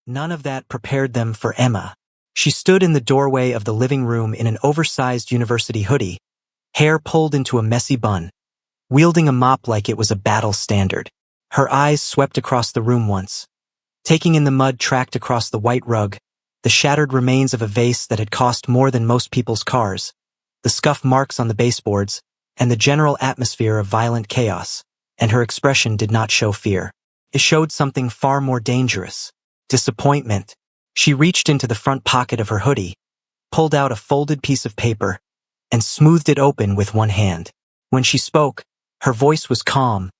None of that prepared them for Emma. She stood in the doorway of the living room in an oversized university hoodie, hair pulled into a messy bun, wielding a mop like it was a battle standard. Her eyes swept across the room once, taking in the mud tracked across the white rug, the shattered remains of a vase that had cost more than most people's cars, the scuff marks on the baseboards, and the general atmosphere of violent chaos, and her expression did not show fear. It showed something far more dangerous: disappointment. She reached into the front pocket of her hoodie, pulled out a folded piece of paper, and smoothed it open with one hand. When she spoke, her voice was calm,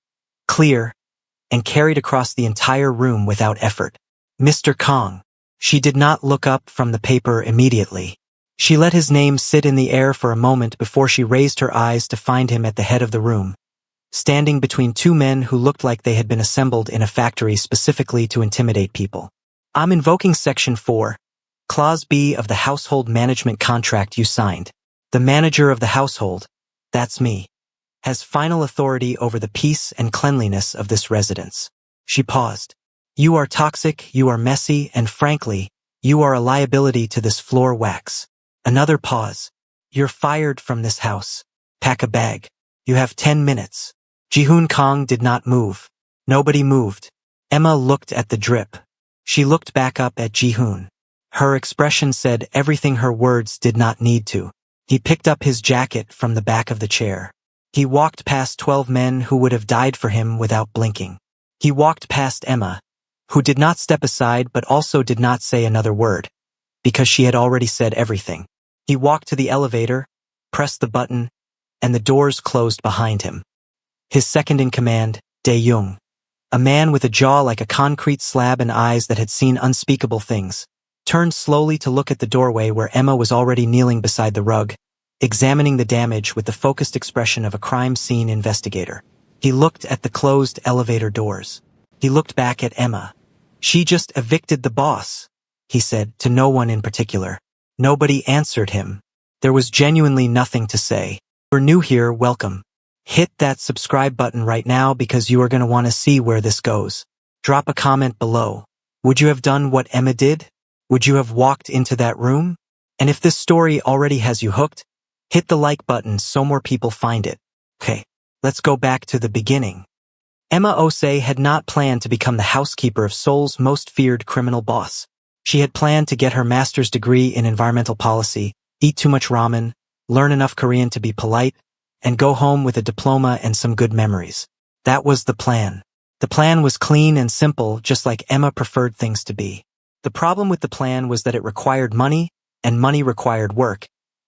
clear, and carried across the entire room without effort. Mr. Kong. She did not look up from the paper immediately. She let his name sit in the air for a moment before she raised her eyes to find him at the head of the room, standing between two men who looked like they had been assembled in a factory specifically to intimidate people. I'm invoking Section 4, Clause B of the household management contract you signed. The manager of the household, that's me, has final authority over the peace and cleanliness of this residence. She paused. You are toxic, you are messy, and frankly, you are a liability to this floor wax. Another pause. You're fired from this house. Pack a bag. You have 10 minutes. Ji-hoon Kong did not move. Nobody moved. Emma looked at the drip. She looked back up at Ji-hoon. Her expression said everything her words did not need to. He picked up his jacket from the back of the chair. He walked past 12 men who would have died for him without blinking. He walked past Emma, who did not step aside but also did not say another word, because she had already said everything. He walked to the elevator, pressed the button, and the doors closed behind him. His second in command, Dae-young, a man with a jaw like a concrete slab and eyes that had seen unspeakable things, turned slowly to look at the doorway where Emma was already kneeling beside the rug, examining the damage with the focused expression of a crime scene investigator. He looked at the closed elevator doors. He looked back at Emma. She just evicted the boss, he said, to no one in particular. Nobody answered him. There was genuinely nothing to say. You're new here, welcome. Hit that subscribe button right now because you are going to want to see where this goes. Drop a comment below. Would you have done what Emma did? Would you have walked into that room? And if this story already has you hooked, hit the like button so more people find it. Okay, let's go back to the beginning. Emma Osei had not planned to become the housekeeper of Seoul's most feared criminal boss. She had planned to get her master's degree in environmental policy, eat too much ramen, learn enough Korean to be polite, and go home with a diploma and some good memories. That was the plan. The plan was clean and simple, just like Emma preferred things to be. The problem with the plan was that it required money, and money required work,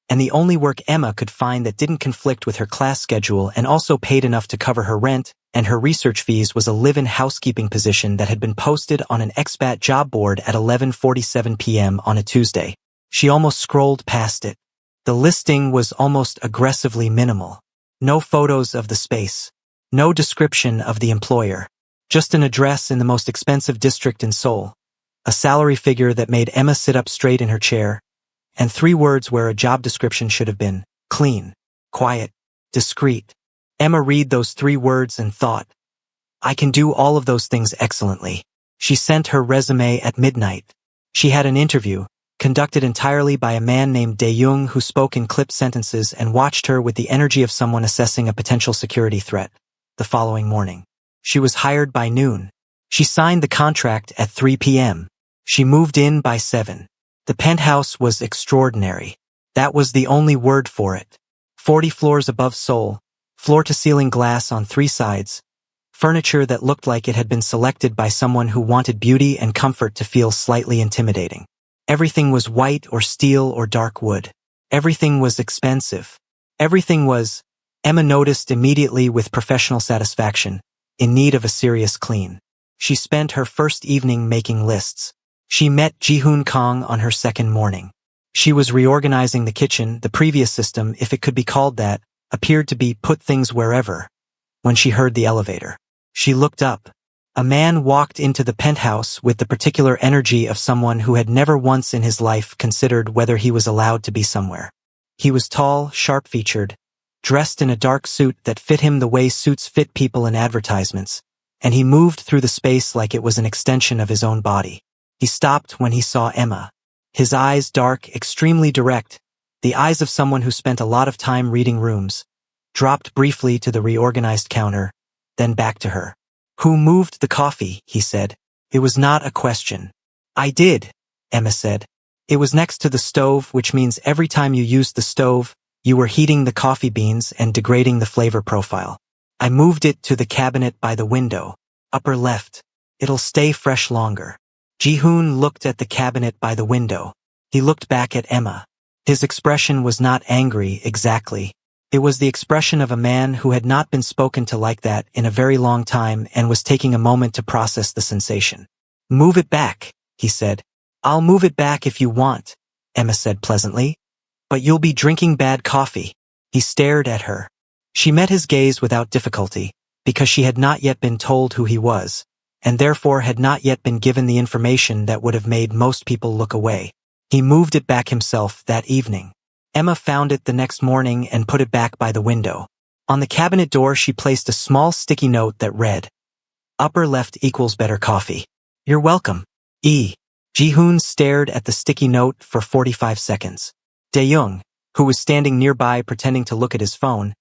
and the only work Emma could find that didn't conflict with her class schedule and also paid enough to cover her rent and her research fees was a live-in housekeeping position that had been posted on an expat job board at 11:47 p.m. on a Tuesday. She almost scrolled past it. The listing was almost aggressively minimal. No photos of the space. No description of the employer. Just an address in the most expensive district in Seoul. A salary figure that made Emma sit up straight in her chair. And 3 words where a job description should have been: clean, quiet, discreet. Emma read those 3 words and thought, I can do all of those things excellently. She sent her resume at midnight. She had an interview, conducted entirely by a man named Dae-young who spoke in clipped sentences and watched her with the energy of someone assessing a potential security threat. The following morning, she was hired by noon. She signed the contract at 3 p.m. She moved in by 7. The penthouse was extraordinary. That was the only word for it. 40 floors above Seoul, floor-to-ceiling glass on 3 sides, furniture that looked like it had been selected by someone who wanted beauty and comfort to feel slightly intimidating. Everything was white or steel or dark wood. Everything was expensive. Everything was, Emma noticed immediately with professional satisfaction, in need of a serious clean. She spent her first evening making lists. She met Ji-hoon Kong on her second morning. She was reorganizing the kitchen. The previous system, if it could be called that, appeared to be put things wherever. When she heard the elevator, she looked up. A man walked into the penthouse with the particular energy of someone who had never once in his life considered whether he was allowed to be somewhere. He was tall, sharp-featured, dressed in a dark suit that fit him the way suits fit people in advertisements, and he moved through the space like it was an extension of his own body. He stopped when he saw Emma. His eyes dark, extremely direct, the eyes of someone who spent a lot of time reading rooms, dropped briefly to the reorganized counter, then back to her. "Who moved the coffee?" he said. It was not a question. "I did," Emma said. "It was next to the stove, which means every time you used the stove, you were heating the coffee beans and degrading the flavor profile. I moved it to the cabinet by the window, upper left. It'll stay fresh longer." Ji-hoon looked at the cabinet by the window. He looked back at Emma. His expression was not angry exactly. It was the expression of a man who had not been spoken to like that in a very long time and was taking a moment to process the sensation. "Move it back," he said. "I'll move it back if you want," Emma said pleasantly. "But you'll be drinking bad coffee." He stared at her. She met his gaze without difficulty, because she had not yet been told who he was, and therefore had not yet been given the information that would have made most people look away. He moved it back himself that evening. Emma found it the next morning and put it back by the window. On the cabinet door she placed a small sticky note that read, "Upper left equals better coffee. You're welcome. E." Ji-hoon stared at the sticky note for 45 seconds. Dae-young, who was standing nearby pretending to look at his phone,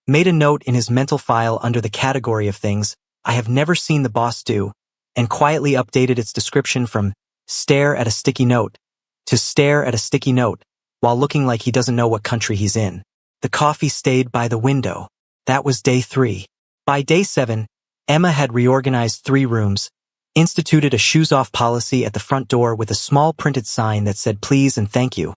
made a note in his mental file under the category of things I have never seen the boss do, and quietly updated its description from "stare at a sticky note" to "stare at a sticky note," while looking like he doesn't know what country he's in. The coffee stayed by the window. That was day 3. By day 7, Emma had reorganized 3 rooms, instituted a shoes-off policy at the front door with a small printed sign that said please and thank you,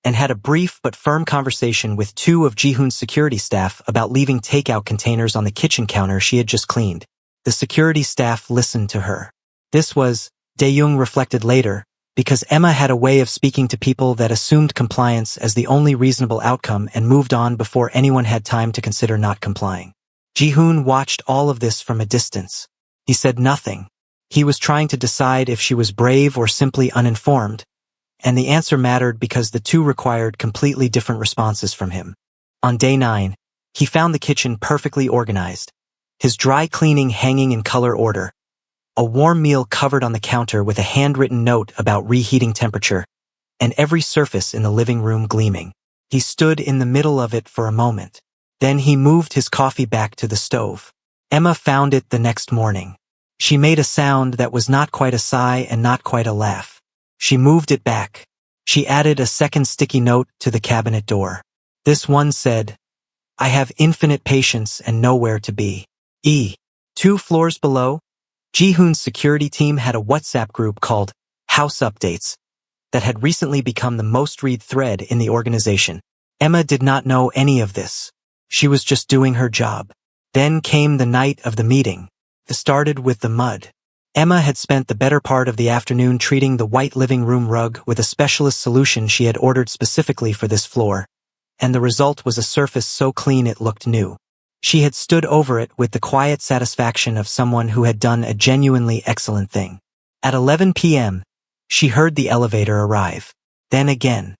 and had a brief but firm conversation with 2 of Ji-hoon's security staff about leaving takeout containers on the kitchen counter she had just cleaned. The security staff listened to her. This was, Dae-young reflected later, because Emma had a way of speaking to people that assumed compliance as the only reasonable outcome and moved on before anyone had time to consider not complying. Ji-hoon watched all of this from a distance. He said nothing. He was trying to decide if she was brave or simply uninformed, and the answer mattered because the 2 required completely different responses from him. On day 9, he found the kitchen perfectly organized, his dry cleaning hanging in color order, a warm meal covered on the counter with a handwritten note about reheating temperature, and every surface in the living room gleaming. He stood in the middle of it for a moment. Then he moved his coffee back to the stove. Emma found it the next morning. She made a sound that was not quite a sigh and not quite a laugh. She moved it back. She added a second sticky note to the cabinet door. This one said, "I have infinite patience and nowhere to be." 2 floors below, Ji-hoon's security team had a WhatsApp group called House Updates that had recently become the most read thread in the organization. Emma did not know any of this. She was just doing her job. Then came the night of the meeting. It started with the mud. Emma had spent the better part of the afternoon treating the white living room rug with a specialist solution she had ordered specifically for this floor, and the result was a surface so clean it looked new. She had stood over it with the quiet satisfaction of someone who had done a genuinely excellent thing. At 11 p.m., she heard the elevator arrive. Then again.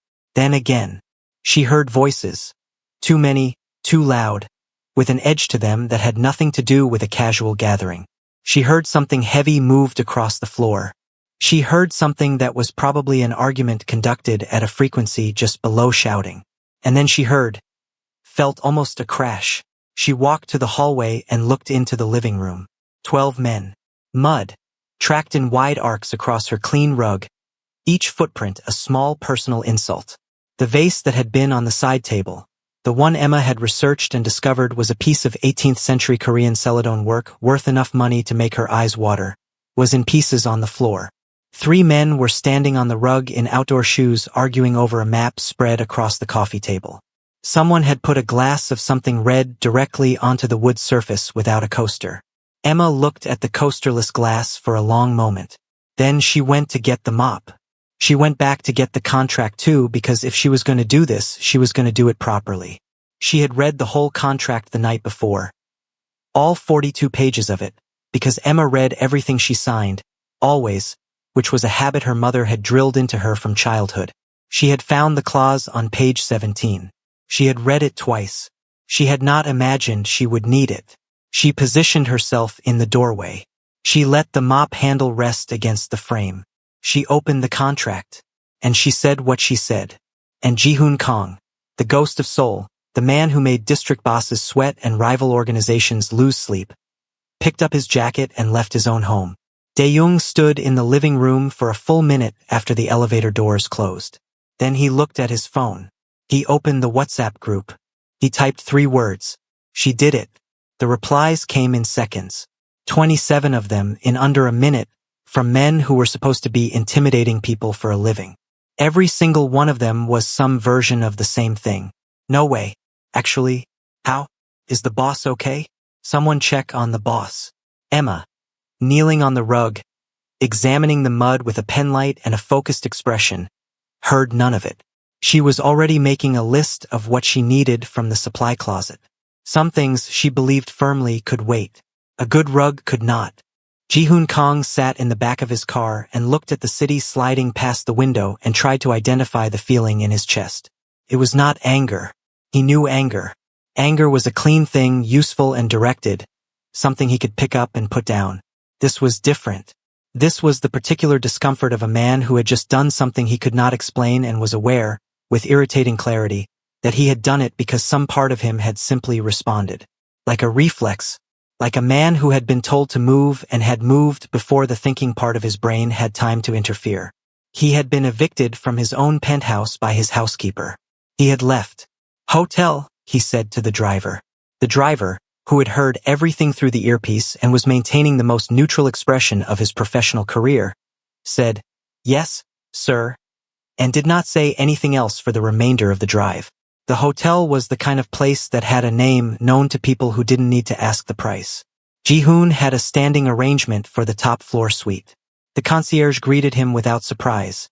She heard voices. Too many, too loud, with an edge to them that had nothing to do with a casual gathering. She heard something heavy moved across the floor. She heard something that was probably an argument conducted at a frequency just below shouting. And then she felt almost a crash. She walked to the hallway and looked into the living room. 12 men. Mud, tracked in wide arcs across her clean rug, each footprint a small personal insult. The vase that had been on the side table, the one Emma had researched and discovered was a piece of 18th century Korean celadon work worth enough money to make her eyes water, was in pieces on the floor. 3 men were standing on the rug in outdoor shoes arguing over a map spread across the coffee table. Someone had put a glass of something red directly onto the wood surface without a coaster. Emma looked at the coasterless glass for a long moment. Then she went to get the mop. She went back to get the contract too because if she was going to do this, she was going to do it properly. She had read the whole contract the night before. All 42 pages of it, because Emma read everything she signed, always, which was a habit her mother had drilled into her from childhood. She had found the clause on page 17. She had read it twice. She had not imagined she would need it. She positioned herself in the doorway. She let the mop handle rest against the frame. She opened the contract. And she said what she said. And Ji-hoon Kong, the ghost of Seoul, the man who made district bosses sweat and rival organizations lose sleep, picked up his jacket and left his own home. Dae-young stood in the living room for a full minute after the elevator doors closed. Then he looked at his phone. He opened the WhatsApp group. He typed 3 words. She did it. The replies came in seconds. 27 of them in under a minute, from men who were supposed to be intimidating people for a living. Every single one of them was some version of the same thing. No way. Actually, how? Is the boss okay? Someone check on the boss. Emma, kneeling on the rug, examining the mud with a penlight and a focused expression, heard none of it. She was already making a list of what she needed from the supply closet. Some things she believed firmly could wait. A good rug could not. Ji-hoon Kong sat in the back of his car and looked at the city sliding past the window and tried to identify the feeling in his chest. It was not anger. He knew anger. Anger was a clean thing, useful and directed, something he could pick up and put down. This was different. This was the particular discomfort of a man who had just done something he could not explain and was aware, with irritating clarity, that he had done it because some part of him had simply responded. Like a reflex. Like a man who had been told to move and had moved before the thinking part of his brain had time to interfere. He had been evicted from his own penthouse by his housekeeper. He had left. "Hotel," he said to the driver. The driver, who had heard everything through the earpiece and was maintaining the most neutral expression of his professional career, said, "Yes, sir," and did not say anything else for the remainder of the drive. The hotel was the kind of place that had a name known to people who didn't need to ask the price. Ji-hoon had a standing arrangement for the top floor suite. The concierge greeted him without surprise.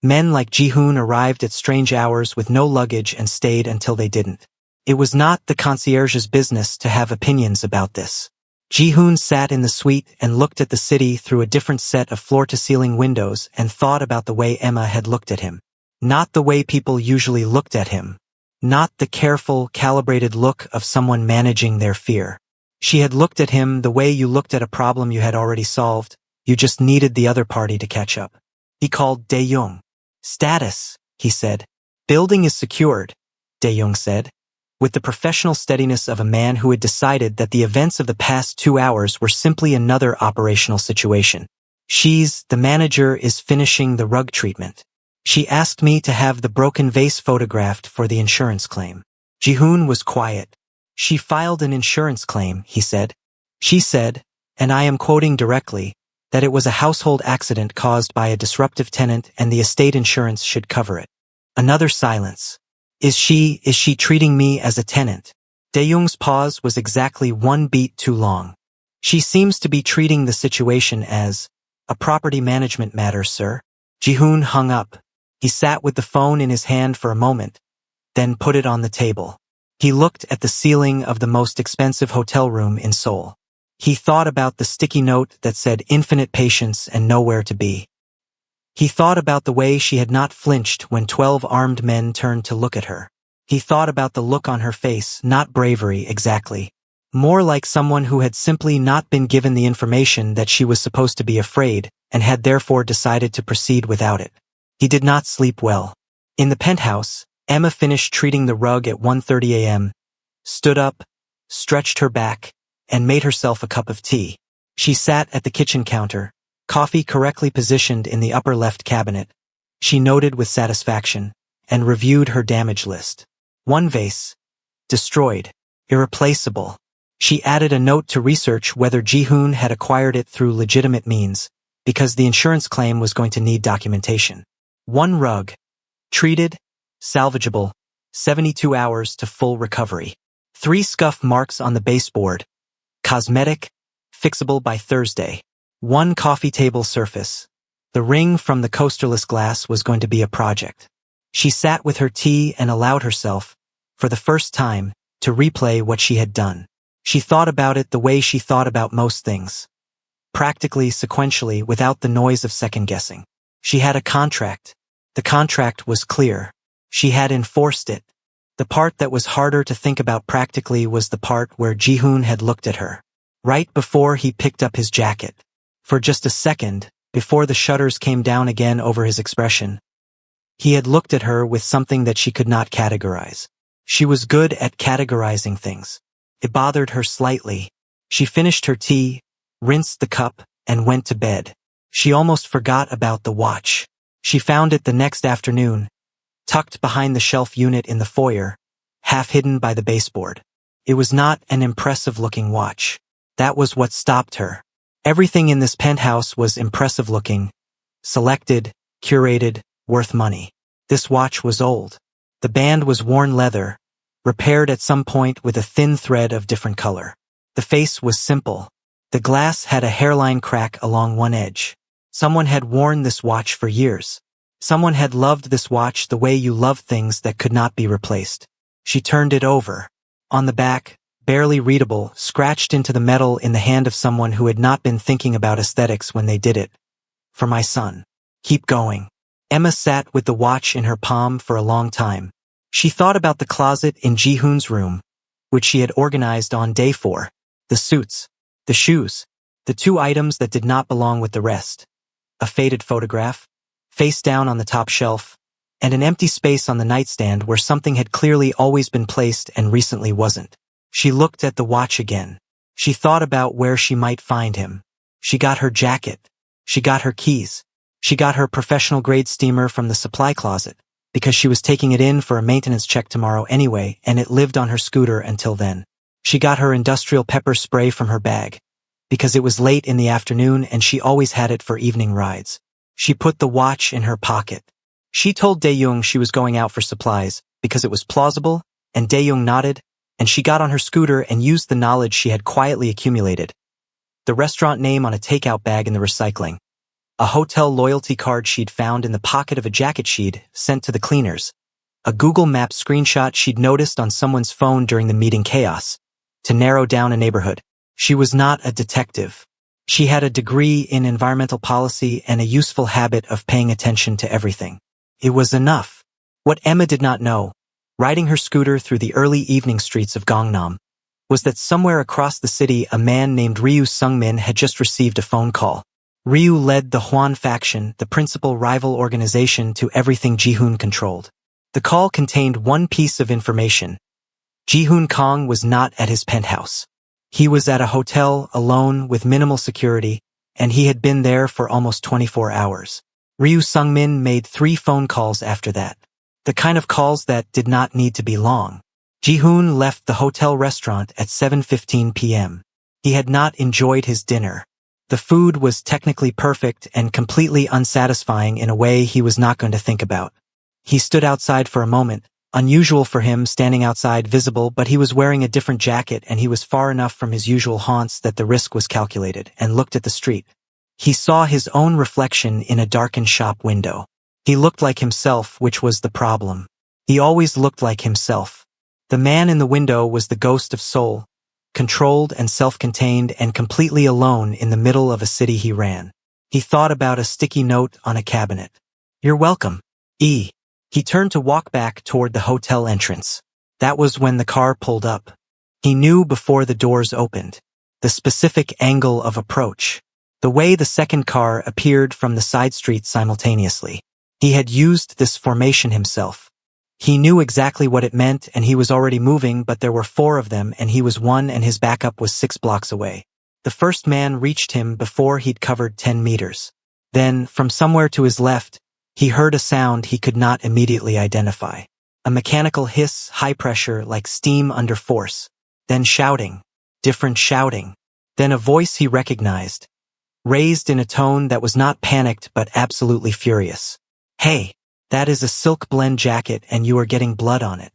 Men like Ji-hoon arrived at strange hours with no luggage and stayed until they didn't. It was not the concierge's business to have opinions about this. Ji-hoon sat in the suite and looked at the city through a different set of floor-to-ceiling windows and thought about the way Emma had looked at him. Not the way people usually looked at him. Not the careful, calibrated look of someone managing their fear. She had looked at him the way you looked at a problem you had already solved. You just needed the other party to catch up. He called Dae-young. "Status," he said. "Building is secured," Dae-young said, with the professional steadiness of a man who had decided that the events of the past 2 hours were simply another operational situation. The manager is finishing the rug treatment. She asked me to have the broken vase photographed for the insurance claim." Ji-hoon was quiet. "She filed an insurance claim," he said. "She said, and I am quoting directly, that it was a household accident caused by a disruptive tenant and the estate insurance should cover it." Another silence. Is she treating me as a tenant?" Dae-young's pause was exactly 1 beat too long. "She seems to be treating the situation as a property management matter, sir." Ji-hoon hung up. He sat with the phone in his hand for a moment, then put it on the table. He looked at the ceiling of the most expensive hotel room in Seoul. He thought about the sticky note that said infinite patience and nowhere to be. He thought about the way she had not flinched when 12 armed men turned to look at her. He thought about the look on her face, not bravery exactly. More like someone who had simply not been given the information that she was supposed to be afraid and had therefore decided to proceed without it. He did not sleep well. In the penthouse, Emma finished treating the rug at 1:30 a.m., stood up, stretched her back, and made herself a cup of tea. She sat at the kitchen counter, coffee correctly positioned in the upper left cabinet. She noted with satisfaction, and reviewed her damage list. 1 vase. Destroyed. Irreplaceable. She added a note to research whether Ji-hoon had acquired it through legitimate means, because the insurance claim was going to need documentation. 1 rug. Treated. Salvageable. 72 hours to full recovery. 3 scuff marks on the baseboard. Cosmetic. Fixable by Thursday. 1 coffee table surface. The ring from the coasterless glass was going to be a project. She sat with her tea and allowed herself, for the first time, to replay what she had done. She thought about it the way she thought about most things. Practically, sequentially, without the noise of second-guessing. She had a contract. The contract was clear. She had enforced it. The part that was harder to think about practically was the part where Ji-hoon had looked at her. Right before he picked up his jacket. For just a second, before the shutters came down again over his expression. He had looked at her with something that she could not categorize. She was good at categorizing things. It bothered her slightly. She finished her tea, rinsed the cup, and went to bed. She almost forgot about the watch. She found it the next afternoon, tucked behind the shelf unit in the foyer, half hidden by the baseboard. It was not an impressive-looking watch. That was what stopped her. Everything in this penthouse was impressive-looking, selected, curated, worth money. This watch was old. The band was worn leather, repaired at some point with a thin thread of different color. The face was simple. The glass had a hairline crack along one edge. Someone had worn this watch for years. Someone had loved this watch the way you love things that could not be replaced. She turned it over. On the back, barely readable, scratched into the metal in the hand of someone who had not been thinking about aesthetics when they did it. For my son. Keep going. Emma sat with the watch in her palm for a long time. She thought about the closet in Ji-hoon's room, which she had organized on day 4. The suits, the shoes, the 2 items that did not belong with the rest. A faded photograph, face down on the top shelf, and an empty space on the nightstand where something had clearly always been placed and recently wasn't. She looked at the watch again. She thought about where she might find him. She got her jacket. She got her keys. She got her professional-grade steamer from the supply closet, because she was taking it in for a maintenance check tomorrow anyway, and it lived on her scooter until then. She got her industrial pepper spray from her bag, because it was late in the afternoon and she always had it for evening rides. She put the watch in her pocket. She told Dae-young she was going out for supplies, because it was plausible, and Dae-young nodded, and she got on her scooter and used the knowledge she had quietly accumulated. The restaurant name on a takeout bag in the recycling. A hotel loyalty card she'd found in the pocket of a jacket she'd sent to the cleaners. A Google Maps screenshot she'd noticed on someone's phone during the meeting chaos, to narrow down a neighborhood. She was not a detective. She had a degree in environmental policy and a useful habit of paying attention to everything. It was enough. What Emma did not know, riding her scooter through the early evening streets of Gangnam, was that somewhere across the city a man named Ryu Sung-min had just received a phone call. Ryu led the Hwan faction, the principal rival organization to everything Ji-hoon controlled. The call contained one piece of information. Ji-hoon Kong was not at his penthouse. He was at a hotel, alone, with minimal security, and he had been there for almost 24 hours. Ryu Sung-min made 3 phone calls after that. The kind of calls that did not need to be long. Ji-hoon left the hotel restaurant at 7:15 p.m. He had not enjoyed his dinner. The food was technically perfect and completely unsatisfying in a way he was not going to think about. He stood outside for a moment, unusual for him standing outside visible, but he was wearing a different jacket and he was far enough from his usual haunts that the risk was calculated, and looked at the street. He saw his own reflection in a darkened shop window. He looked like himself, which was the problem. He always looked like himself. The man in the window was the ghost of Seoul, controlled and self-contained and completely alone in the middle of a city he ran. He thought about a sticky note on a cabinet. "You're welcome, E." He turned to walk back toward the hotel entrance. That was when the car pulled up. He knew before the doors opened. The specific angle of approach. The way the second car appeared from the side street simultaneously. He had used this formation himself. He knew exactly what it meant and he was already moving, but there were 4 of them and he was one and his backup was 6 blocks away. The first man reached him before he'd covered 10 meters. Then, from somewhere to his left, he heard a sound he could not immediately identify. A mechanical hiss, high pressure, like steam under force. Then shouting. Different shouting. Then a voice he recognized. Raised in a tone that was not panicked but absolutely furious. "Hey! That is a silk blend jacket and you are getting blood on it.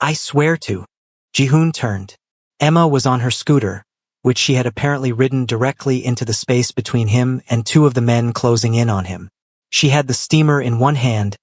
I swear to." Ji-hoon turned. Emma was on her scooter, which she had apparently ridden directly into the space between him and 2 of the men closing in on him. She had the steamer in one hand,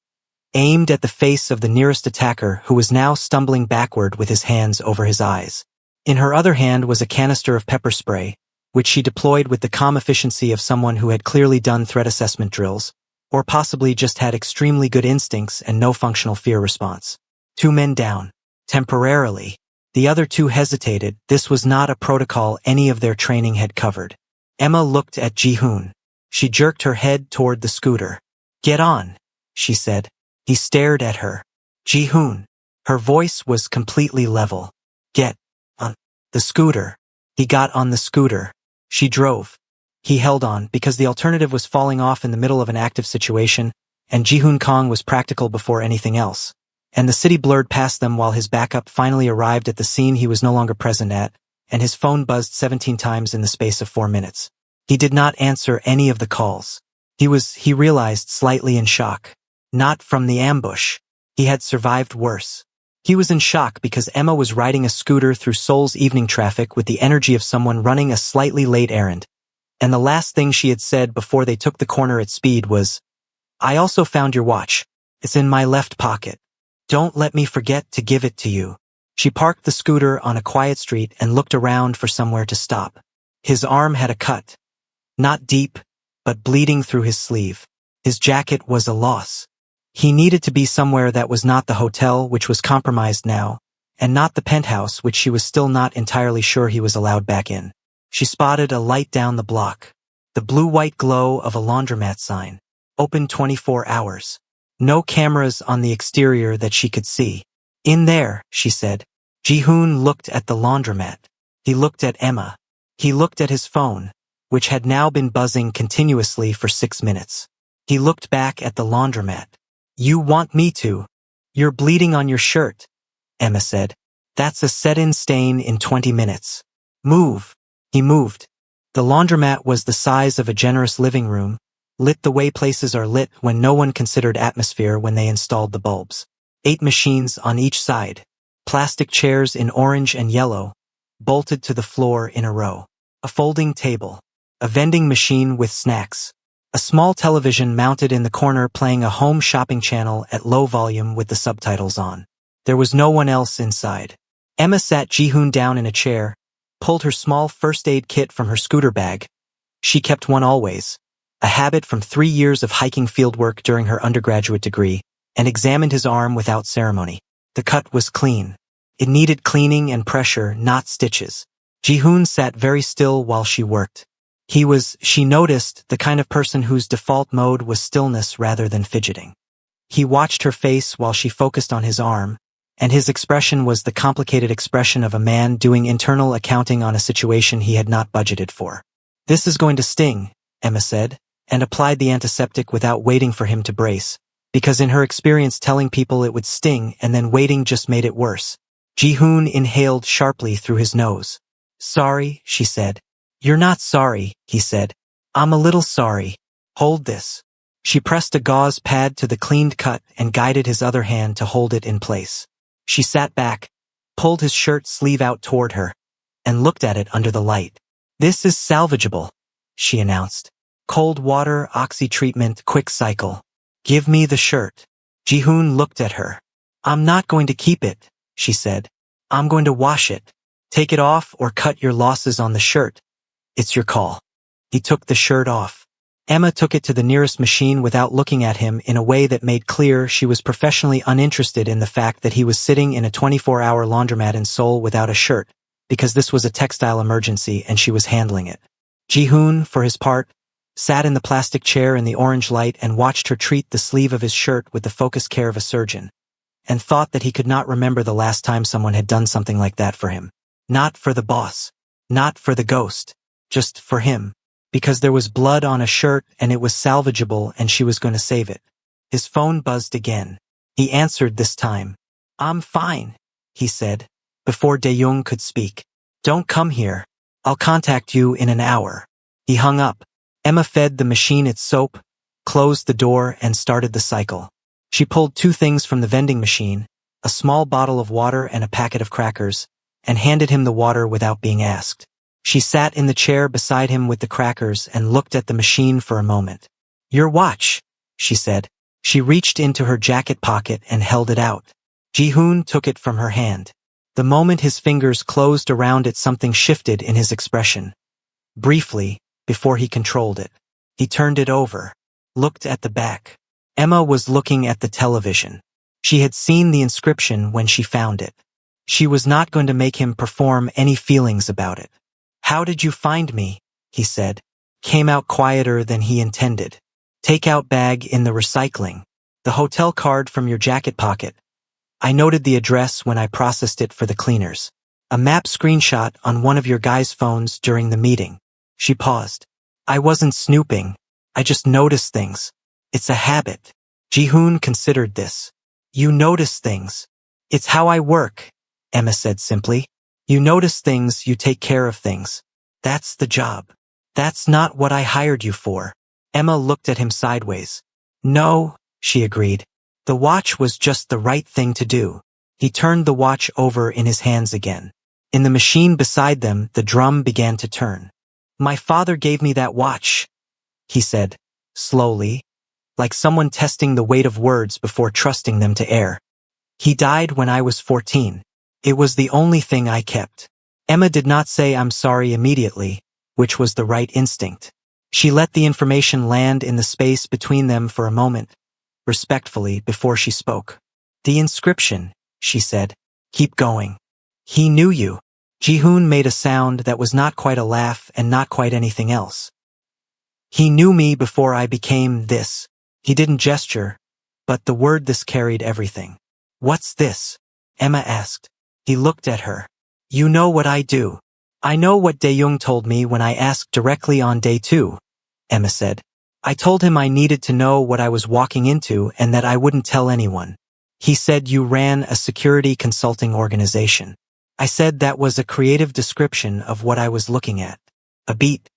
aimed at the face of the nearest attacker who was now stumbling backward with his hands over his eyes. In her other hand was a canister of pepper spray, which she deployed with the calm efficiency of someone who had clearly done threat assessment drills, or possibly just had extremely good instincts and no functional fear response. 2 men down. Temporarily. The other 2 hesitated. This was not a protocol any of their training had covered. Emma looked at Ji-hoon. She jerked her head toward the scooter. Get on, she said. He stared at her. Ji-hoon. Her voice was completely level. Get on the scooter. He got on the scooter. She drove. He held on because the alternative was falling off in the middle of an active situation, and Ji-hoon Kong was practical before anything else. And the city blurred past them while his backup finally arrived at the scene he was no longer present at, and his phone buzzed 17 times in the space of 4 minutes. He did not answer any of the calls. He realized, slightly in shock. Not from the ambush. He had survived worse. He was in shock because Emma was riding a scooter through Seoul's evening traffic with the energy of someone running a slightly late errand. And the last thing she had said before they took the corner at speed was, I also found your watch. It's in my left pocket. Don't let me forget to give it to you. She parked the scooter on a quiet street and looked around for somewhere to stop. His arm had a cut. Not deep, but bleeding through his sleeve. His jacket was a loss. He needed to be somewhere that was not the hotel, which was compromised now, and not the penthouse, which she was still not entirely sure he was allowed back in. She spotted a light down the block. The blue-white glow of a laundromat sign. Open 24 hours. No cameras on the exterior that she could see. In there, she said. Ji-hoon looked at the laundromat. He looked at Emma. He looked at his phone, which had now been buzzing continuously for 6 minutes. He looked back at the laundromat. You want me to? You're bleeding on your shirt, Emma said. That's a set-in stain in 20 minutes. Move. He moved. The laundromat was the size of a generous living room, lit the way places are lit when no one considered atmosphere when they installed the bulbs. 8 machines on each side. Plastic chairs in orange and yellow, bolted to the floor in a row. A folding table. A vending machine with snacks. A small television mounted in the corner playing a home shopping channel at low volume with the subtitles on. There was no one else inside. Emma sat Ji-hoon down in a chair, pulled her small first aid kit from her scooter bag. She kept one always, a habit from 3 years of hiking fieldwork during her undergraduate degree, and examined his arm without ceremony. The cut was clean. It needed cleaning and pressure, not stitches. Ji-hoon sat very still while she worked. She noticed, the kind of person whose default mode was stillness rather than fidgeting. He watched her face while she focused on his arm, and his expression was the complicated expression of a man doing internal accounting on a situation he had not budgeted for. This is going to sting, Emma said, and applied the antiseptic without waiting for him to brace, because in her experience telling people it would sting and then waiting just made it worse. Ji-hoon inhaled sharply through his nose. Sorry, she said. You're not sorry, he said. I'm a little sorry. Hold this. She pressed a gauze pad to the cleaned cut and guided his other hand to hold it in place. She sat back, pulled his shirt sleeve out toward her, and looked at it under the light. This is salvageable, she announced. Cold water, oxy treatment, quick cycle. Give me the shirt. Ji-hoon looked at her. I'm not going to keep it, she said. I'm going to wash it. Take it off or cut your losses on the shirt. It's your call. He took the shirt off. Emma took it to the nearest machine without looking at him in a way that made clear she was professionally uninterested in the fact that he was sitting in a 24-hour laundromat in Seoul without a shirt, because this was a textile emergency and she was handling it. Ji-hoon, for his part, sat in the plastic chair in the orange light and watched her treat the sleeve of his shirt with the focused care of a surgeon, and thought that he could not remember the last time someone had done something like that for him. Not for the boss. Not for the ghost. Just for him. Because there was blood on a shirt and it was salvageable and she was going to save it. His phone buzzed again. He answered this time. I'm fine, he said, before Dae-young could speak. Don't come here. I'll contact you in an hour. He hung up. Emma fed the machine its soap, closed the door and started the cycle. She pulled 2 things from the vending machine, a small bottle of water and a packet of crackers, and handed him the water without being asked. She sat in the chair beside him with the crackers and looked at the machine for a moment. Your watch, she said. She reached into her jacket pocket and held it out. Ji-hoon took it from her hand. The moment his fingers closed around it, something shifted in his expression. Briefly, before he controlled it. He turned it over, looked at the back. Emma was looking at the television. She had seen the inscription when she found it. She was not going to make him perform any feelings about it. How did you find me? He said. Came out quieter than he intended. Takeout bag in the recycling. The hotel card from your jacket pocket. I noted the address when I processed it for the cleaners. A map screenshot on one of your guys' phones during the meeting. She paused. I wasn't snooping. I just noticed things. It's a habit. Ji-hoon considered this. You notice things. It's how I work, Emma said simply. You notice things, you take care of things. That's the job. That's not what I hired you for. Emma looked at him sideways. No, she agreed. The watch was just the right thing to do. He turned the watch over in his hands again. In the machine beside them, the drum began to turn. My father gave me that watch, he said, slowly, like someone testing the weight of words before trusting them to air. He died when I was 14. It was the only thing I kept. Emma did not say I'm sorry immediately, which was the right instinct. She let the information land in the space between them for a moment, respectfully, before she spoke. The inscription, she said. Keep going. He knew you. Ji-hoon made a sound that was not quite a laugh and not quite anything else. He knew me before I became this. He didn't gesture, but the word this carried everything. What's this? Emma asked. He looked at her. You know what I do. I know what Dae-young told me when I asked directly on day 2, Emma said. I told him I needed to know what I was walking into and that I wouldn't tell anyone. He said you ran a security consulting organization. I said that was a creative description of what I was looking at. A beat.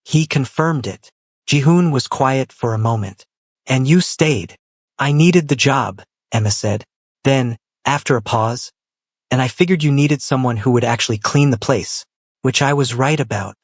He confirmed it. Ji-hoon was quiet for a moment. And you stayed. I needed the job, Emma said. Then, after a pause, and I figured you needed someone who would actually clean the place, which I was right about.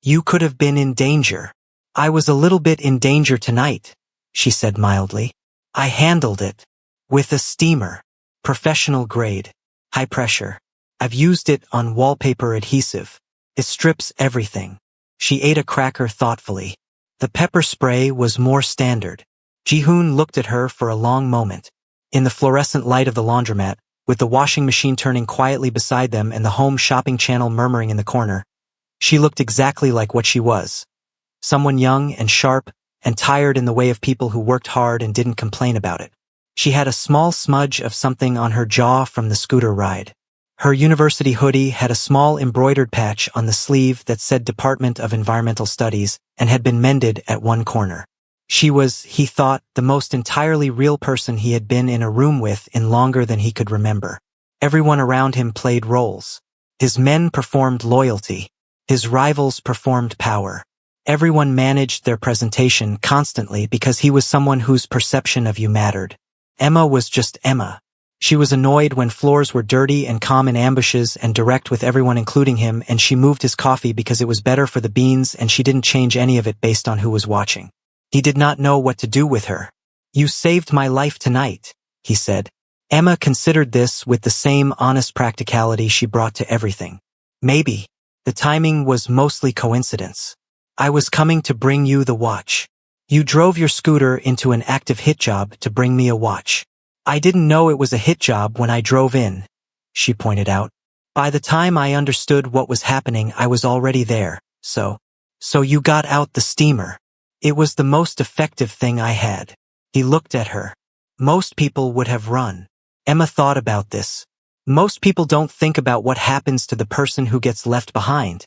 You could have been in danger. I was a little bit in danger tonight, she said mildly. I handled it. With a steamer. Professional grade. High pressure. I've used it on wallpaper adhesive. It strips everything. She ate a cracker thoughtfully. The pepper spray was more standard. Ji-hoon looked at her for a long moment. In the fluorescent light of the laundromat, with the washing machine turning quietly beside them and the home shopping channel murmuring in the corner, she looked exactly like what she was. Someone young and sharp and tired in the way of people who worked hard and didn't complain about it. She had a small smudge of something on her jaw from the scooter ride. Her university hoodie had a small embroidered patch on the sleeve that said Department of Environmental Studies and had been mended at one corner. She was, he thought, the most entirely real person he had been in a room with in longer than he could remember. Everyone around him played roles. His men performed loyalty. His rivals performed power. Everyone managed their presentation constantly because he was someone whose perception of you mattered. Emma was just Emma. She was annoyed when floors were dirty and calm in ambushes and direct with everyone including him, and she moved his coffee because it was better for the beans and she didn't change any of it based on who was watching. He did not know what to do with her. You saved my life tonight, he said. Emma considered this with the same honest practicality she brought to everything. Maybe. The timing was mostly coincidence. I was coming to bring you the watch. You drove your scooter into an active hit job to bring me a watch. I didn't know it was a hit job when I drove in, she pointed out. By the time I understood what was happening, I was already there, so you got out the steamer. It was the most effective thing I had. He looked at her. Most people would have run. Emma thought about this. Most people don't think about what happens to the person who gets left behind,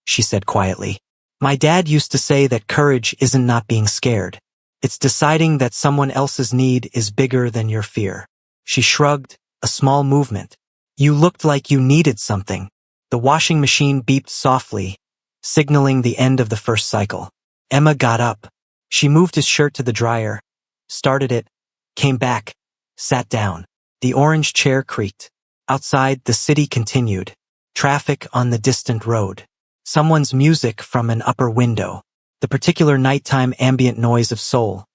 she said quietly. My dad used to say that courage isn't not being scared. It's deciding that someone else's need is bigger than your fear. She shrugged, a small movement. You looked like you needed something. The washing machine beeped softly, signaling the end of the first cycle. Emma got up. She moved his shirt to the dryer, started it, came back, sat down. The orange chair creaked. Outside, the city continued. Traffic on the distant road. Someone's music from an upper window. The particular nighttime ambient noise of Seoul.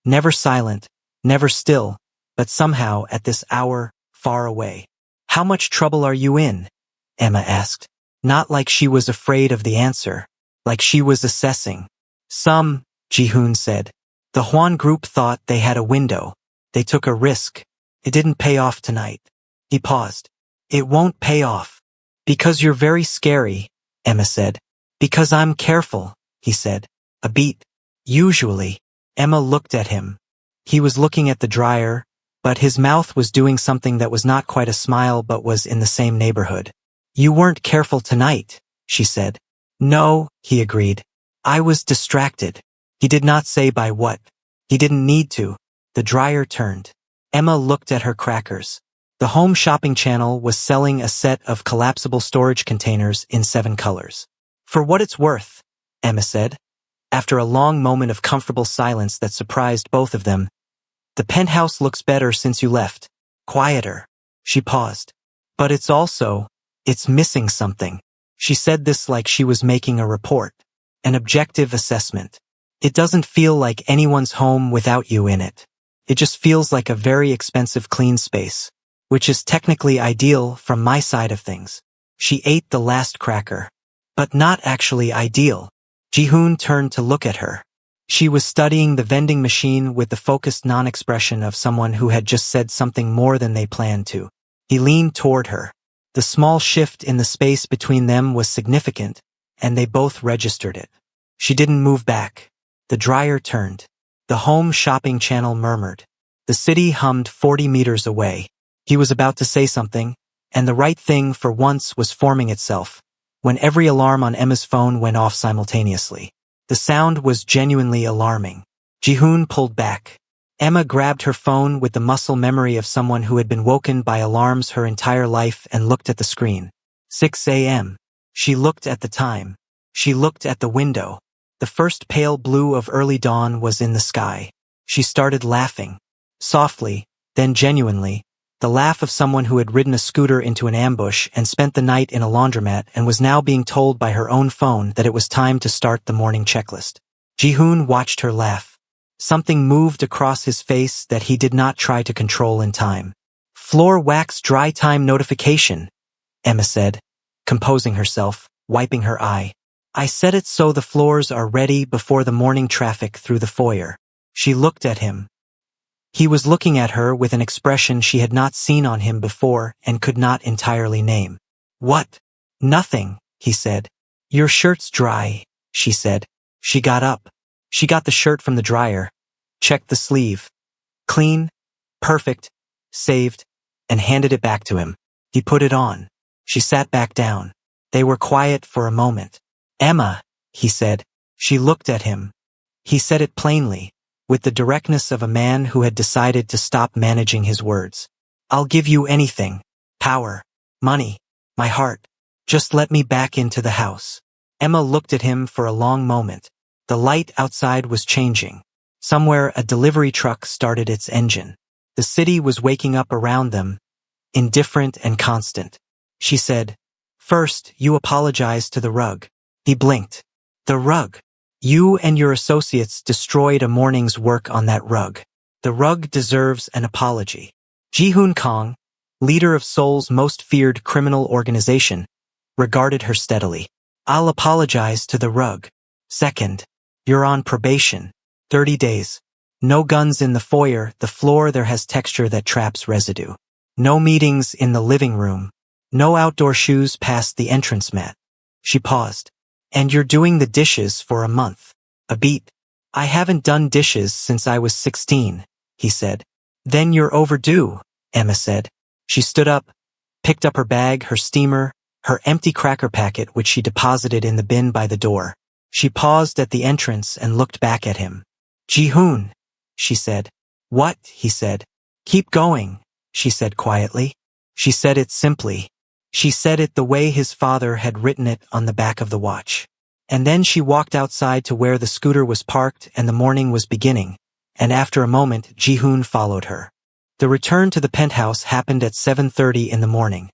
Never silent, never still, but somehow at this hour, far away. How much trouble are you in? Emma asked. Not like she was afraid of the answer. Like she was assessing. Some, Ji-hoon said. The Hwan group thought they had a window. They took a risk. It didn't pay off tonight. He paused. It won't pay off. Because you're very scary, Emma said. Because I'm careful, he said. A beat. Usually. Emma looked at him. He was looking at the dryer, but his mouth was doing something that was not quite a smile but was in the same neighborhood. You weren't careful tonight, she said. No, he agreed. I was distracted. He did not say by what. He didn't need to. The dryer turned. Emma looked at her crackers. The Home Shopping Channel was selling a set of collapsible storage containers in 7 colors. For what it's worth, Emma said. After a long moment of comfortable silence that surprised both of them, the penthouse looks better since you left. Quieter. She paused. But it's missing something. She said this like she was making a report. An objective assessment. It doesn't feel like anyone's home without you in it. It just feels like a very expensive clean space, which is technically ideal from my side of things. She ate the last cracker. But not actually ideal. Ji-hoon turned to look at her. She was studying the vending machine with the focused non-expression of someone who had just said something more than they planned to. He leaned toward her. The small shift in the space between them was significant, and they both registered it. She didn't move back. The dryer turned. The Home Shopping Channel murmured. The city hummed 40 meters away. He was about to say something, and the right thing for once was forming itself, when every alarm on Emma's phone went off simultaneously. The sound was genuinely alarming. Ji-hoon pulled back. Emma grabbed her phone with the muscle memory of someone who had been woken by alarms her entire life and looked at the screen. 6 a.m. She looked at the time. She looked at the window. The first pale blue of early dawn was in the sky. She started laughing. Softly, then genuinely, the laugh of someone who had ridden a scooter into an ambush and spent the night in a laundromat and was now being told by her own phone that it was time to start the morning checklist. Ji-hoon watched her laugh. Something moved across his face that he did not try to control in time. Floor wax dry time notification, Emma said, composing herself, wiping her eye. I set it so the floors are ready before the morning traffic through the foyer. She looked at him. He was looking at her with an expression she had not seen on him before and could not entirely name. What? Nothing, he said. Your shirt's dry, she said. She got up. She got the shirt from the dryer, checked the sleeve. Clean, perfect, saved, and handed it back to him. He put it on. She sat back down. They were quiet for a moment. Emma, he said. She looked at him. He said it plainly, with the directness of a man who had decided to stop managing his words. I'll give you anything. Power, money, my heart. Just let me back into the house. Emma looked at him for a long moment. The light outside was changing. Somewhere a delivery truck started its engine. The city was waking up around them, indifferent and constant. She said, First, you apologize to the rug. He blinked. The rug. You and your associates destroyed a morning's work on that rug. The rug deserves an apology. Ji-hoon Kong, leader of Seoul's most feared criminal organization, regarded her steadily. I'll apologize to the rug. Second, you're on probation. 30 days. No guns in the foyer, the floor there has texture that traps residue. No meetings in the living room. No outdoor shoes past the entrance mat. She paused. And you're doing the dishes for a month. A beat. I haven't done dishes since I was 16, he said. Then you're overdue, Emma said. She stood up, picked up her bag, her steamer, her empty cracker packet which she deposited in the bin by the door. She paused at the entrance and looked back at him. Ji-hoon, she said. What? He said. Keep going, she said quietly. She said it simply. She said it the way his father had written it on the back of the watch. And then she walked outside to where the scooter was parked and the morning was beginning, and after a moment Ji-hoon followed her. The return to the penthouse happened at 7:30 in the morning,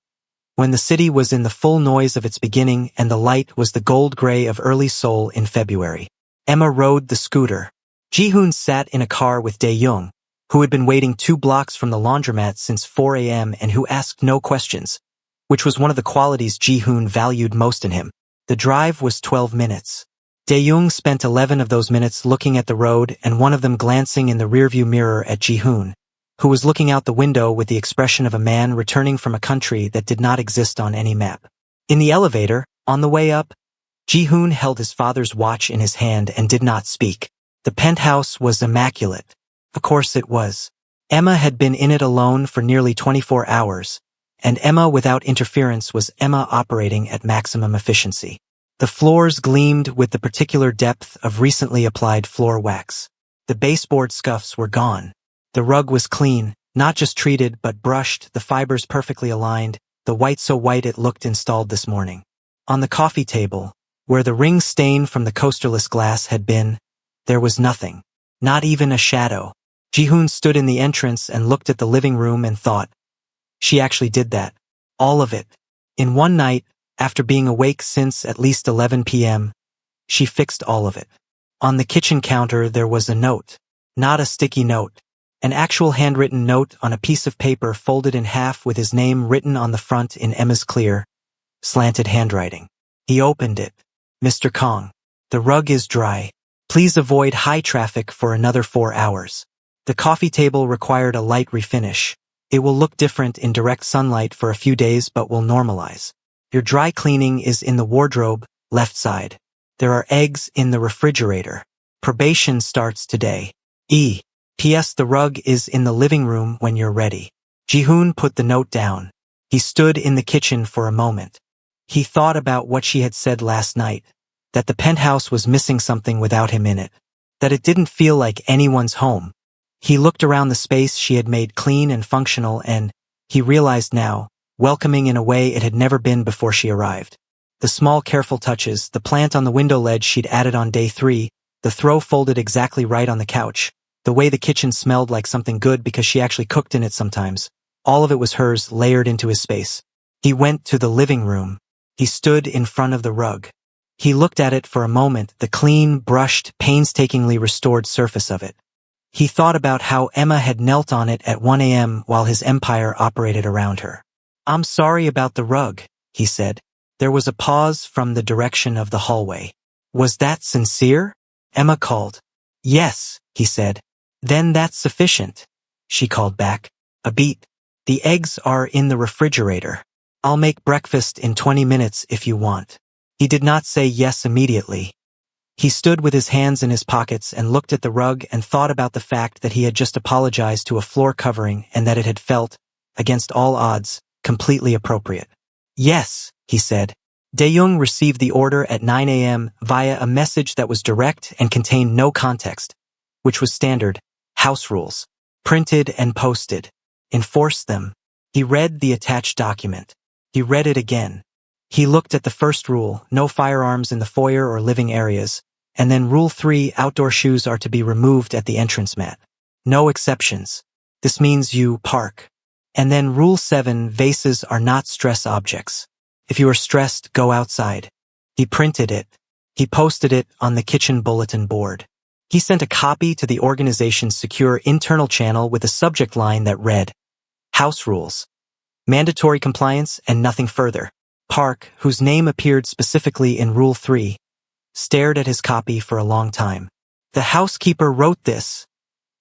when the city was in the full noise of its beginning and the light was the gold gray of early Seoul in February. Emma rode the scooter. Ji-hoon sat in a car with Dae-young, who had been waiting 2 blocks from the laundromat since 4 a.m. and who asked no questions, which was one of the qualities Ji-hoon valued most in him. The drive was 12 minutes. Dae-young spent 11 of those minutes looking at the road and one of them glancing in the rearview mirror at Ji-hoon, who was looking out the window with the expression of a man returning from a country that did not exist on any map. In the elevator, on the way up, Ji-hoon held his father's watch in his hand and did not speak. The penthouse was immaculate. Of course it was. Emma had been in it alone for nearly 24 hours, and Emma without interference was Emma operating at maximum efficiency. The floors gleamed with the particular depth of recently applied floor wax. The baseboard scuffs were gone. The rug was clean, not just treated but brushed, the fibers perfectly aligned, the white so white it looked installed this morning. On the coffee table, where the ring stain from the coasterless glass had been, there was nothing. Not even a shadow. Ji-hoon stood in the entrance and looked at the living room and thought, she actually did that. All of it. In one night, after being awake since at least 11 p.m., she fixed all of it. On the kitchen counter there was a note. Not a sticky note. An actual handwritten note on a piece of paper folded in half with his name written on the front in Emma's clear, slanted handwriting. He opened it. Mr. Kong. The rug is dry. Please avoid high traffic for another 4 hours. The coffee table required a light refinish. It will look different in direct sunlight for a few days but will normalize. Your dry cleaning is in the wardrobe, left side. There are eggs in the refrigerator. Probation starts today. P.S. The rug is in the living room when you're ready. Ji-hoon put the note down. He stood in the kitchen for a moment. He thought about what she had said last night, that the penthouse was missing something without him in it, that it didn't feel like anyone's home. He looked around the space she had made clean and functional and, he realized now, welcoming in a way it had never been before she arrived. The small careful touches, the plant on the window ledge she'd added on day 3, the throw folded exactly right on the couch, the way the kitchen smelled like something good because she actually cooked in it sometimes. All of it was hers, layered into his space. He went to the living room. He stood in front of the rug. He looked at it for a moment, the clean, brushed, painstakingly restored surface of it. He thought about how Emma had knelt on it at 1 a.m. while his empire operated around her. I'm sorry about the rug, he said. There was a pause from the direction of the hallway. Was that sincere? Emma called. Yes, he said. Then that's sufficient, she called back. A beat. The eggs are in the refrigerator. I'll make breakfast in 20 minutes if you want. He did not say yes immediately. He stood with his hands in his pockets and looked at the rug and thought about the fact that he had just apologized to a floor covering and that it had felt, against all odds, completely appropriate. Yes, he said. Dae-young received the order at 9 a.m. via a message that was direct and contained no context, which was standard, house rules. Printed and posted. Enforce them. He read the attached document. He read it again. He looked at the first rule, no firearms in the foyer or living areas, and then Rule 3, outdoor shoes are to be removed at the entrance mat. No exceptions. This means you park. And then Rule 7, vases are not stress objects. If you are stressed, go outside. He printed it. He posted it on the kitchen bulletin board. He sent a copy to the organization's secure internal channel with a subject line that read, House Rules. Mandatory compliance and nothing further. Park, whose name appeared specifically in Rule 3, stared at his copy for a long time. The housekeeper wrote this,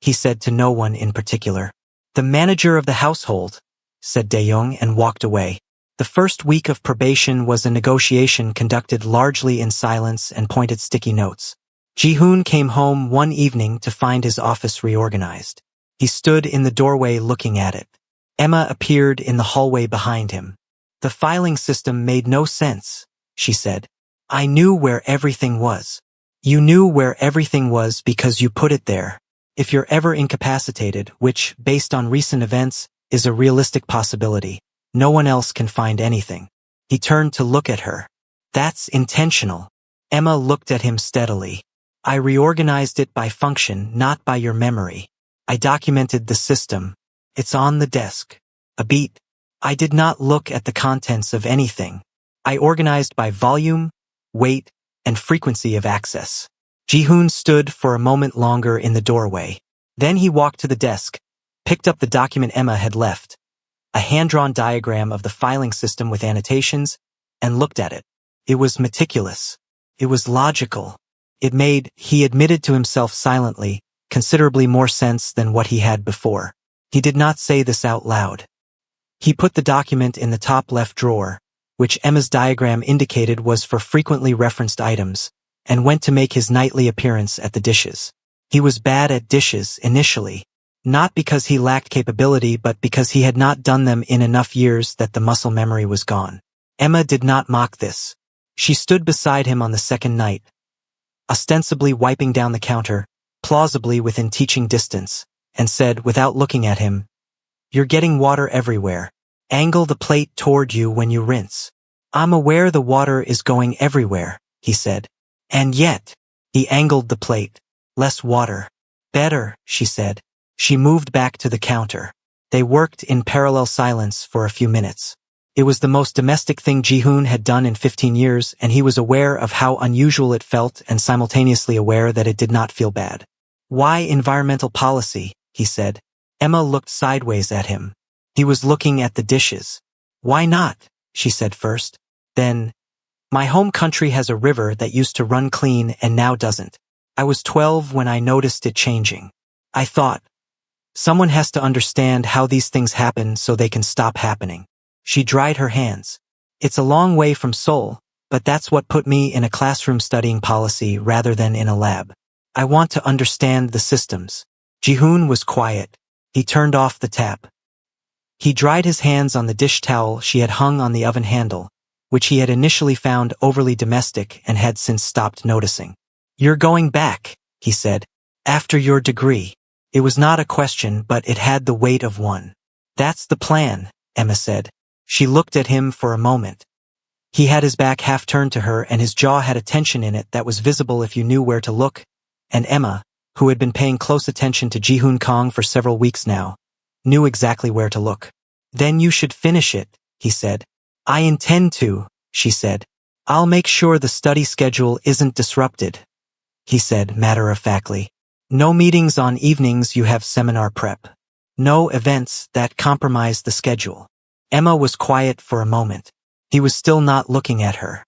he said to no one in particular. The manager of the household, said Dae-young and walked away. The first week of probation was a negotiation conducted largely in silence and pointed sticky notes. Ji-hoon came home one evening to find his office reorganized. He stood in the doorway looking at it. Emma appeared in the hallway behind him. The filing system made no sense, she said. I knew where everything was. You knew where everything was because you put it there. If you're ever incapacitated, which, based on recent events, is a realistic possibility, no one else can find anything. He turned to look at her. That's intentional. Emma looked at him steadily. I reorganized it by function, not by your memory. I documented the system. It's on the desk. A beat. I did not look at the contents of anything. I organized by volume, weight, and frequency of access. Ji-hoon stood for a moment longer in the doorway. Then he walked to the desk, picked up the document Emma had left, a hand-drawn diagram of the filing system with annotations, and looked at it. It was meticulous. It was logical. It made, he admitted to himself silently, considerably more sense than what he had before. He did not say this out loud. He put the document in the top left drawer, which Emma's diagram indicated was for frequently referenced items, and went to make his nightly appearance at the dishes. He was bad at dishes initially, not because he lacked capability but because he had not done them in enough years that the muscle memory was gone. Emma did not mock this. She stood beside him on the second night, ostensibly wiping down the counter, plausibly within teaching distance, and said without looking at him, "You're getting water everywhere. Angle the plate toward you when you rinse." "I'm aware the water is going everywhere," he said. "And yet," he angled the plate. "Less water." "Better," she said. She moved back to the counter. They worked in parallel silence for a few minutes. It was the most domestic thing Ji-hoon had done in 15 years, and he was aware of how unusual it felt and simultaneously aware that it did not feel bad. "Why environmental policy?" he said. Emma looked sideways at him. He was looking at the dishes. "Why not?" she said first. Then, "My home country has a river that used to run clean and now doesn't. I was 12 when I noticed it changing. I thought, someone has to understand how these things happen so they can stop happening." She dried her hands. "It's a long way from Seoul, but that's what put me in a classroom studying policy rather than in a lab. I want to understand the systems." Ji-hoon was quiet. He turned off the tap. He dried his hands on the dish towel she had hung on the oven handle, which he had initially found overly domestic and had since stopped noticing. "You're going back," he said, "after your degree." It was not a question, but it had the weight of one. "That's the plan," Emma said. She looked at him for a moment. He had his back half turned to her and his jaw had a tension in it that was visible if you knew where to look, and Emma, who had been paying close attention to Ji-hoon Kong for several weeks now, knew exactly where to look. "Then you should finish it," he said. "I intend to," she said. "I'll make sure the study schedule isn't disrupted," he said matter-of-factly. "No meetings on evenings you have seminar prep. No events that compromise the schedule." Emma was quiet for a moment. He was still not looking at her.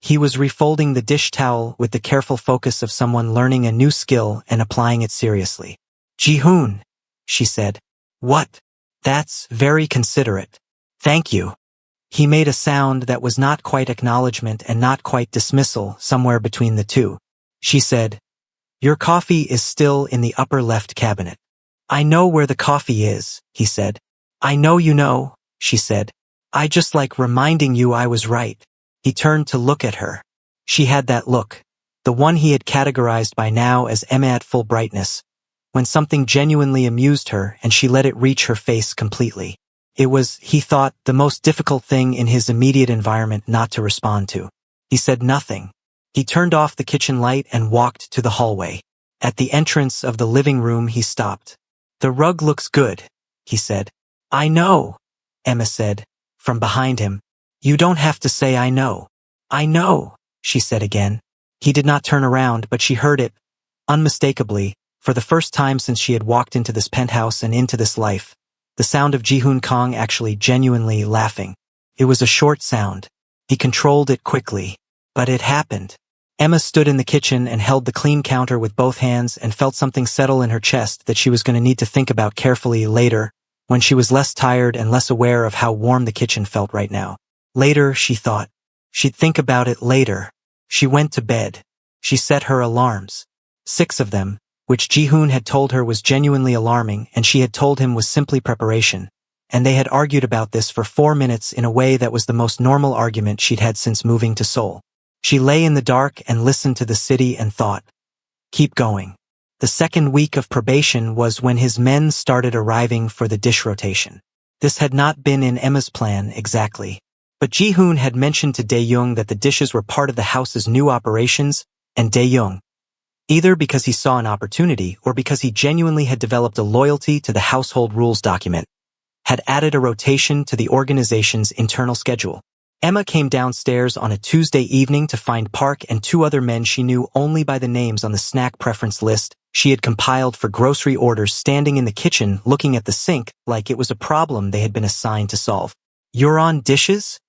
He was refolding the dish towel with the careful focus of someone learning a new skill and applying it seriously. "Ji-hoon," she said. "What?" "That's very considerate. Thank you." He made a sound that was not quite acknowledgement and not quite dismissal, somewhere between the two. She said, "Your coffee is still in the upper left cabinet." "I know where the coffee is," he said. "I know you know," she said. "I just like reminding you I was right." He turned to look at her. She had that look, the one he had categorized by now as Emma at full brightness, when something genuinely amused her and she let it reach her face completely. It was, he thought, the most difficult thing in his immediate environment not to respond to. He said nothing. He turned off the kitchen light and walked to the hallway. At the entrance of the living room he stopped. "The rug looks good," he said. "I know," Emma said, from behind him. "You don't have to say I know." "I know," she said again. He did not turn around, but she heard it, unmistakably, for the first time since she had walked into this penthouse and into this life, the sound of Ji-hoon Kong actually genuinely laughing. It was a short sound. He controlled it quickly. But it happened. Emma stood in the kitchen and held the clean counter with both hands and felt something settle in her chest that she was going to need to think about carefully later, when she was less tired and less aware of how warm the kitchen felt right now. Later, she thought. She'd think about it later. She went to bed. She set her alarms. 6 of them, which Ji-hoon had told her was genuinely alarming and she had told him was simply preparation, and they had argued about this for 4 minutes in a way that was the most normal argument she'd had since moving to Seoul. She lay in the dark and listened to the city and thought, keep going. The second week of probation was when his men started arriving for the dish rotation. This had not been in Emma's plan exactly. But Ji-hoon had mentioned to Dae-young that the dishes were part of the house's new operations, and Dae-young, either because he saw an opportunity or because he genuinely had developed a loyalty to the household rules document, had added a rotation to the organization's internal schedule. Emma came downstairs on a Tuesday evening to find Park and 2 other men she knew only by the names on the snack preference list she had compiled for grocery orders standing in the kitchen looking at the sink like it was a problem they had been assigned to solve. "You're on dishes?"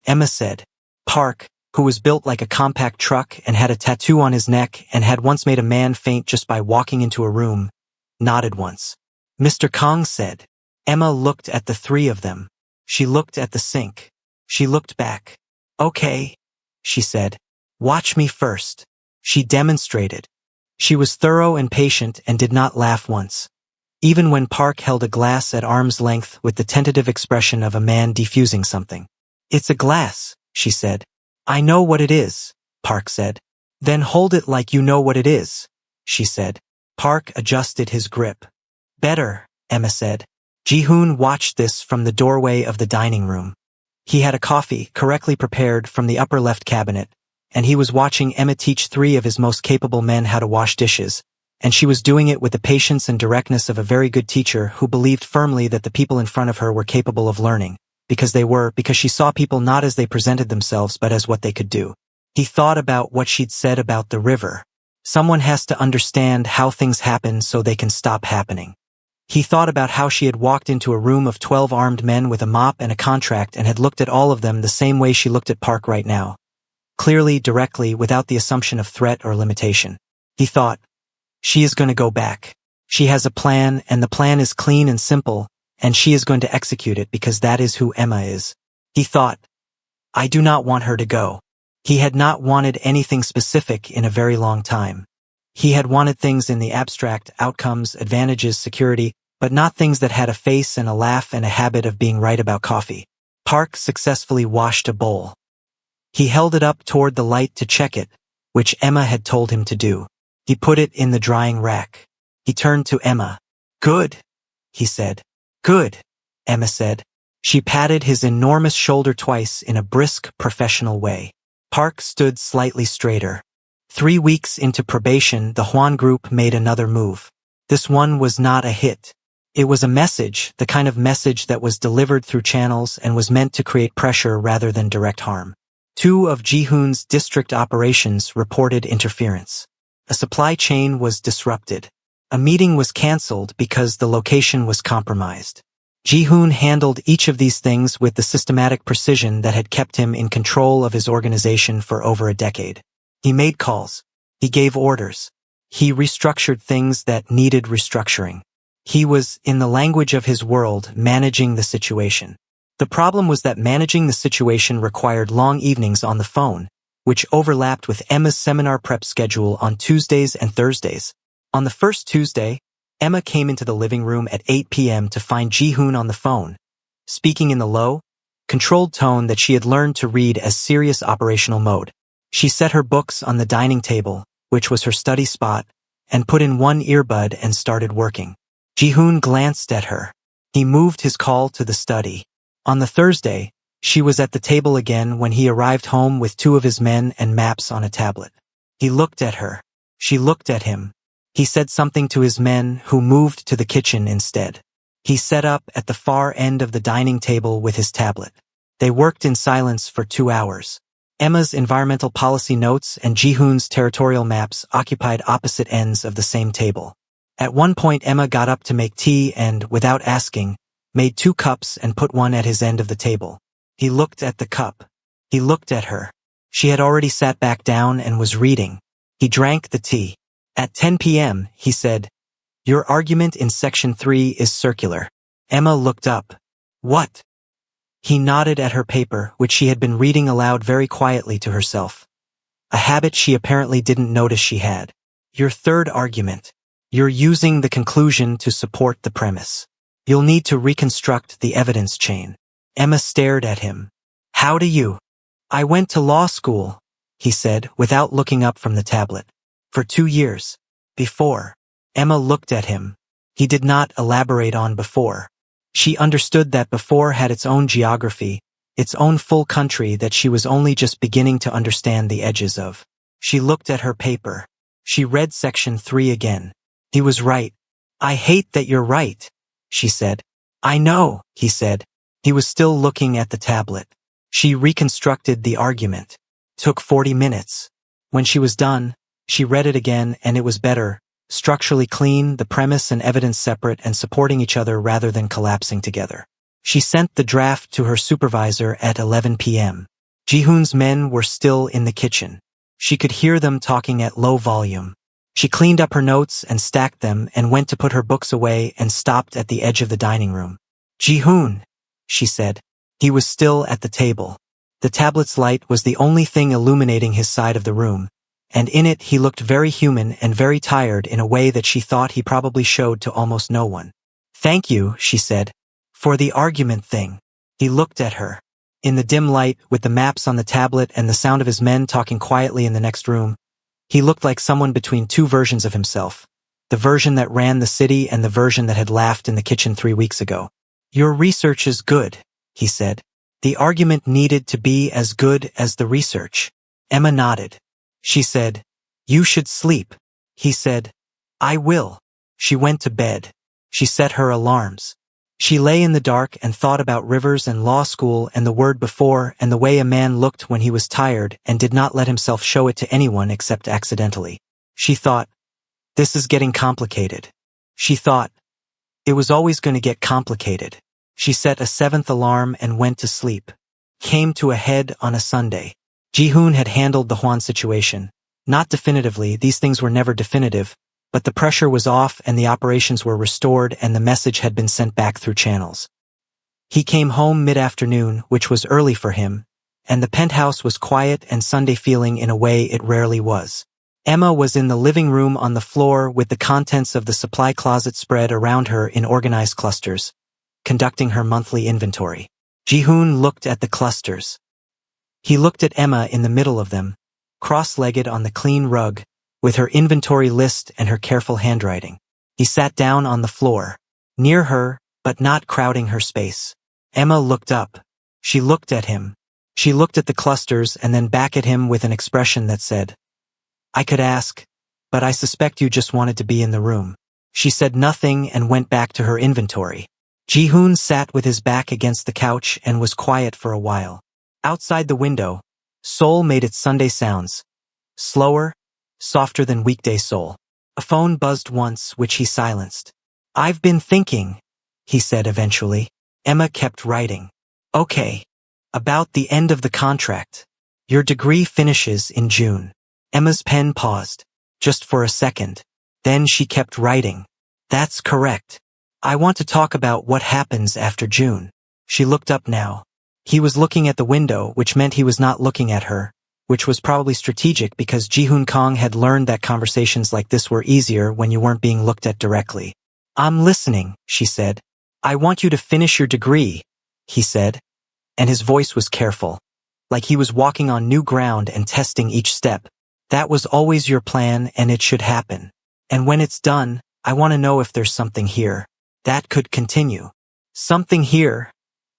Emma said. Park, who was built like a compact truck and had a tattoo on his neck and had once made a man faint just by walking into a room, nodded once. Mr. Kong said. Emma looked at the 3 of them. She looked at the sink. She looked back. Okay, she said. Watch me first. She demonstrated. She was thorough and patient and did not laugh once. Even when Park held a glass at arm's length with the tentative expression of a man defusing something. It's a glass, she said. I know what it is, Park said. Then hold it like you know what it is, she said. Park adjusted his grip. Better, Emma said. Ji-hoon watched this from the doorway of the dining room. He had a coffee, correctly prepared, from the upper left cabinet, and he was watching Emma teach 3 of his most capable men how to wash dishes, and she was doing it with the patience and directness of a very good teacher who believed firmly that the people in front of her were capable of learning, because she saw people not as they presented themselves but as what they could do. He thought about what she'd said about the river. Someone has to understand how things happen so they can stop happening. He thought about how she had walked into a room of 12 armed men with a mop and a contract and had looked at all of them the same way she looked at Park right now. Clearly, directly, without the assumption of threat or limitation. He thought, she is going to go back. She has a plan, and the plan is clean and simple, and she is going to execute it because that is who Emma is. He thought, I do not want her to go. He had not wanted anything specific in a very long time. He had wanted things in the abstract, outcomes, advantages, security, but not things that had a face and a laugh and a habit of being right about coffee. Park successfully washed a bowl. He held it up toward the light to check it, which Emma had told him to do. He put it in the drying rack. He turned to Emma. Good, he said. Good, Emma said. She patted his enormous shoulder twice in a brisk, professional way. Park stood slightly straighter. 3 weeks into probation, the Hwan group made another move. This one was not a hit. It was a message, the kind of message that was delivered through channels and was meant to create pressure rather than direct harm. 2 of Ji-hoon's district operations reported interference. A supply chain was disrupted. A meeting was cancelled because the location was compromised. Ji-hoon handled each of these things with the systematic precision that had kept him in control of his organization for over a decade. He made calls. He gave orders. He restructured things that needed restructuring. He was, in the language of his world, managing the situation. The problem was that managing the situation required long evenings on the phone, which overlapped with Emma's seminar prep schedule on Tuesdays and Thursdays. On the first Tuesday, Emma came into the living room at 8 p.m. to find Ji-hoon on the phone, speaking in the low, controlled tone that she had learned to read as serious operational mode. She set her books on the dining table, which was her study spot, and put in one earbud and started working. Ji-hoon glanced at her. He moved his call to the study. On the Thursday, she was at the table again when he arrived home with 2 of his men and maps on a tablet. He looked at her. She looked at him. He said something to his men, who moved to the kitchen instead. He sat up at the far end of the dining table with his tablet. They worked in silence for 2 hours. Emma's environmental policy notes and Ji-hoon's territorial maps occupied opposite ends of the same table. At one point Emma got up to make tea and, without asking, made 2 cups and put one at his end of the table. He looked at the cup. He looked at her. She had already sat back down and was reading. He drank the tea. At 10 p.m., he said, Your argument in section 3 is circular. Emma looked up. What? He nodded at her paper, which she had been reading aloud very quietly to herself. A habit she apparently didn't notice she had. Your third argument. You're using the conclusion to support the premise. You'll need to reconstruct the evidence chain. Emma stared at him. How do you? I went to law school, he said, without looking up from the tablet. For 2 years. Before. Emma looked at him. He did not elaborate on before. She understood that before had its own geography, its own full country that she was only just beginning to understand the edges of. She looked at her paper. She read section 3 again. He was right. I hate that you're right, she said. I know, he said. He was still looking at the tablet. She reconstructed the argument. Took 40 minutes. When she was done, she read it again and it was better, structurally clean, the premise and evidence separate and supporting each other rather than collapsing together. She sent the draft to her supervisor at 11 p.m. Ji-hoon's men were still in the kitchen. She could hear them talking at low volume. She cleaned up her notes and stacked them and went to put her books away and stopped at the edge of the dining room. Ji-hoon, she said. He was still at the table. The tablet's light was the only thing illuminating his side of the room, and in it he looked very human and very tired in a way that she thought he probably showed to almost no one. "Thank you," she said, "for the argument thing." He looked at her. In the dim light, with the maps on the tablet and the sound of his men talking quietly in the next room, he looked like someone between two versions of himself, the version that ran the city and the version that had laughed in the kitchen 3 weeks ago. "Your research is good," he said. "The argument needed to be as good as the research." Emma nodded. She said, "You should sleep." He said, "I will." She went to bed. She set her alarms. She lay in the dark and thought about Rivers and law school and the word before and the way a man looked when he was tired and did not let himself show it to anyone except accidentally. She thought, "This is getting complicated." She thought, "It was always going to get complicated." She set a 7th alarm and went to sleep. Came to a head on a Sunday. Ji-hoon had handled the Hwan situation. Not definitively, these things were never definitive, but the pressure was off and the operations were restored and the message had been sent back through channels. He came home mid-afternoon, which was early for him, and the penthouse was quiet and Sunday feeling in a way it rarely was. Emma was in the living room on the floor with the contents of the supply closet spread around her in organized clusters, conducting her monthly inventory. Ji-hoon looked at the clusters. He looked at Emma in the middle of them, cross-legged on the clean rug, with her inventory list and her careful handwriting. He sat down on the floor, near her, but not crowding her space. Emma looked up. She looked at him. She looked at the clusters and then back at him with an expression that said, "I could ask, but I suspect you just wanted to be in the room." She said nothing and went back to her inventory. Ji-hoon sat with his back against the couch and was quiet for a while. Outside the window, Seoul made its Sunday sounds, slower, softer than weekday Seoul. A phone buzzed once, which he silenced. "I've been thinking," he said eventually. Emma kept writing. "Okay. About the end of the contract. Your degree finishes in June." Emma's pen paused, just for a second. Then she kept writing. "That's correct. I want to talk about what happens after June." She looked up now. He was looking at the window, which meant he was not looking at her, which was probably strategic because Ji-hoon Kong had learned that conversations like this were easier when you weren't being looked at directly. "I'm listening," she said. "I want you to finish your degree," he said, and his voice was careful, like he was walking on new ground and testing each step. "That was always your plan and it should happen. And when it's done, I want to know if there's something here that could continue." "Something here,"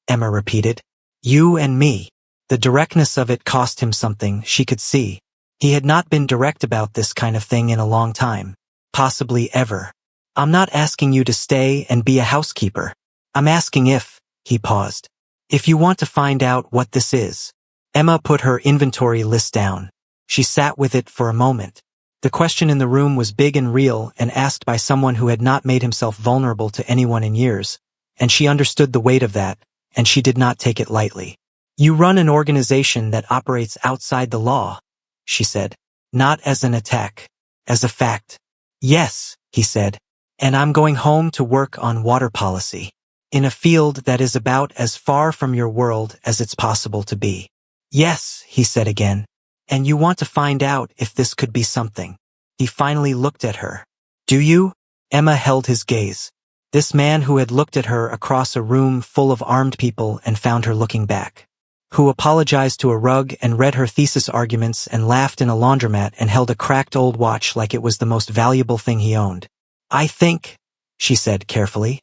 Emma repeated. "You and me." The directness of it cost him something, she could see. He had not been direct about this kind of thing in a long time. Possibly ever. "I'm not asking you to stay and be a housekeeper. I'm asking if," he paused, "if you want to find out what this is." Emma put her inventory list down. She sat with it for a moment. The question in the room was big and real and asked by someone who had not made himself vulnerable to anyone in years, and she understood the weight of that, and she did not take it lightly. "You run an organization that operates outside the law," she said. "Not as an attack, as a fact." "Yes," he said, "and I'm going home to work on water policy, in a field that is about as far from your world as it's possible to be." "Yes," he said again, "and you want to find out if this could be something." He finally looked at her. "Do you?" Emma held his gaze. This man who had looked at her across a room full of armed people and found her looking back. Who apologized to a rug and read her thesis arguments and laughed in a laundromat and held a cracked old watch like it was the most valuable thing he owned. "I think," she said carefully,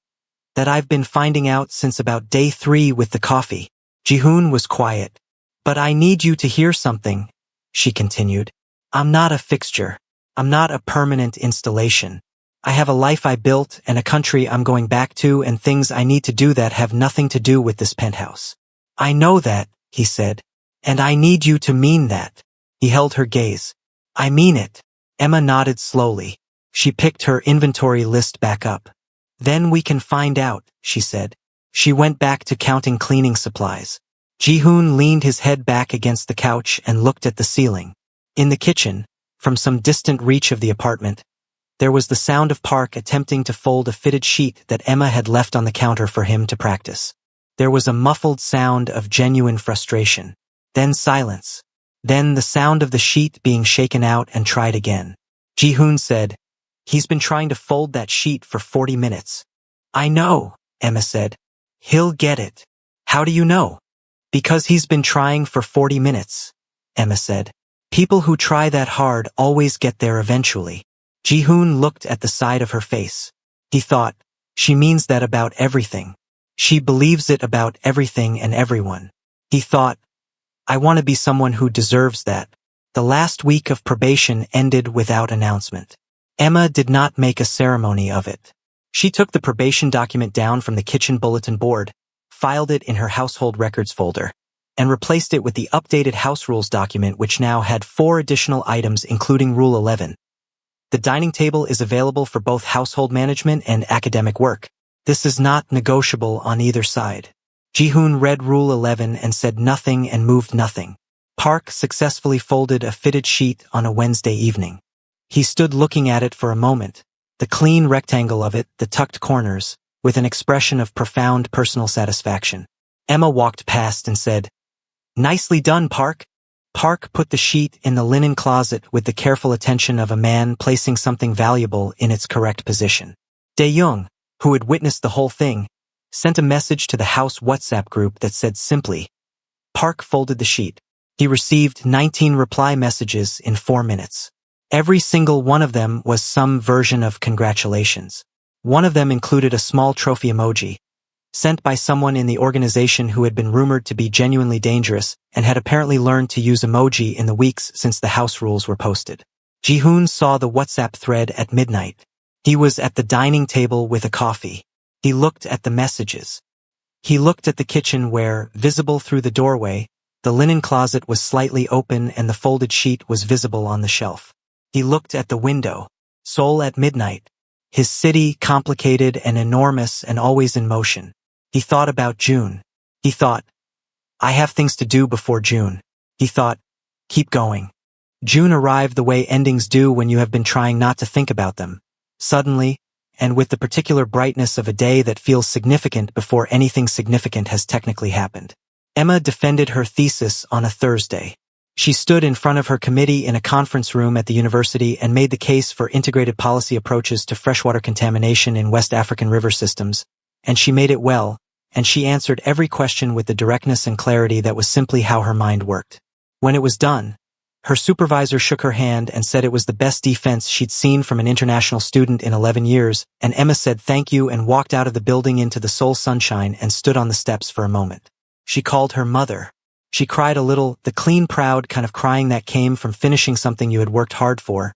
"that I've been finding out since about day 3 with the coffee." Ji-hoon was quiet. "But I need you to hear something," she continued. "I'm not a fixture. I'm not a permanent installation. I have a life I built and a country I'm going back to and things I need to do that have nothing to do with this penthouse." "I know that," he said, "and I need you to mean that." He held her gaze. "I mean it." Emma nodded slowly. She picked her inventory list back up. "Then we can find out," she said. She went back to counting cleaning supplies. Ji-hoon leaned his head back against the couch and looked at the ceiling. In the kitchen, from some distant reach of the apartment, there was the sound of Park attempting to fold a fitted sheet that Emma had left on the counter for him to practice. There was a muffled sound of genuine frustration. Then silence. Then the sound of the sheet being shaken out and tried again. Ji-hoon said, "He's been trying to fold that sheet for 40 minutes. I know, Emma said. He'll get it. How do you know? Because he's been trying for 40 minutes, Emma said. People who try that hard always get there eventually. Ji-hoon looked at the side of her face. He thought, she means that about everything. She believes it about everything and everyone. He thought, I want to be someone who deserves that. The last week of probation ended without announcement. Emma did not make a ceremony of it. She took the probation document down from the kitchen bulletin board, filed it in her household records folder, and replaced it with the updated house rules document, which now had 4 additional items including Rule 11. The dining table is available for both household management and academic work. This is not negotiable on either side. Ji-hoon read Rule 11 and said nothing and moved nothing. Park successfully folded a fitted sheet on a Wednesday evening. He stood looking at it for a moment, the clean rectangle of it, the tucked corners, with an expression of profound personal satisfaction. Emma walked past and said, "Nicely done, Park." Park put the sheet in the linen closet with the careful attention of a man placing something valuable in its correct position. Dae-young, who had witnessed the whole thing, sent a message to the house WhatsApp group that said simply, Park folded the sheet. He received 19 reply messages in 4 minutes. Every single one of them was some version of congratulations. One of them included a small trophy emoji, sent by someone in the organization who had been rumored to be genuinely dangerous and had apparently learned to use emoji in the weeks since the house rules were posted. Ji-hoon saw the WhatsApp thread at midnight. He was at the dining table with a coffee. He looked at the messages. He looked at the kitchen where, visible through the doorway, the linen closet was slightly open and the folded sheet was visible on the shelf. He looked at the window. Seoul at midnight. His city complicated and enormous and always in motion. He thought about June. He thought, I have things to do before June. He thought, keep going. June arrived the way endings do when you have been trying not to think about them. Suddenly, and with the particular brightness of a day that feels significant before anything significant has technically happened. Emma defended her thesis on a Thursday. She stood in front of her committee in a conference room at the university and made the case for integrated policy approaches to freshwater contamination in West African river systems, and she made it well, and she answered every question with the directness and clarity that was simply how her mind worked. When it was done, her supervisor shook her hand and said it was the best defense she'd seen from an international student in 11 years, and Emma said thank you and walked out of the building into the Seoul sunshine and stood on the steps for a moment. She called her mother. She cried a little, the clean, proud kind of crying that came from finishing something you had worked hard for,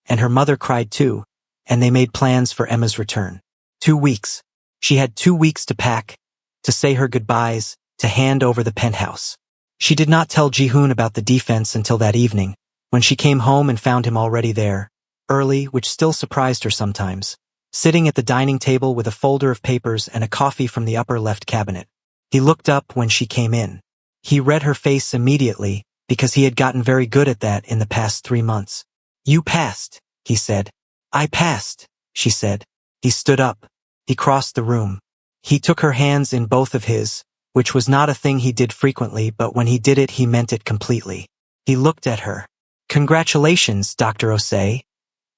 and her mother cried too, and they made plans for Emma's return. 2 weeks. She had 2 weeks to pack, to say her goodbyes, to hand over the penthouse. She did not tell Ji-hoon about the defense until that evening, when she came home and found him already there, early, which still surprised her sometimes, sitting at the dining table with a folder of papers and a coffee from the upper left cabinet. He looked up when she came in. He read her face immediately, because he had gotten very good at that in the past 3 months. You passed, he said. I passed, she said. He stood up. He crossed the room. He took her hands in both of his, which was not a thing he did frequently, but when he did it he meant it completely. He looked at her. Congratulations, Dr. Osei,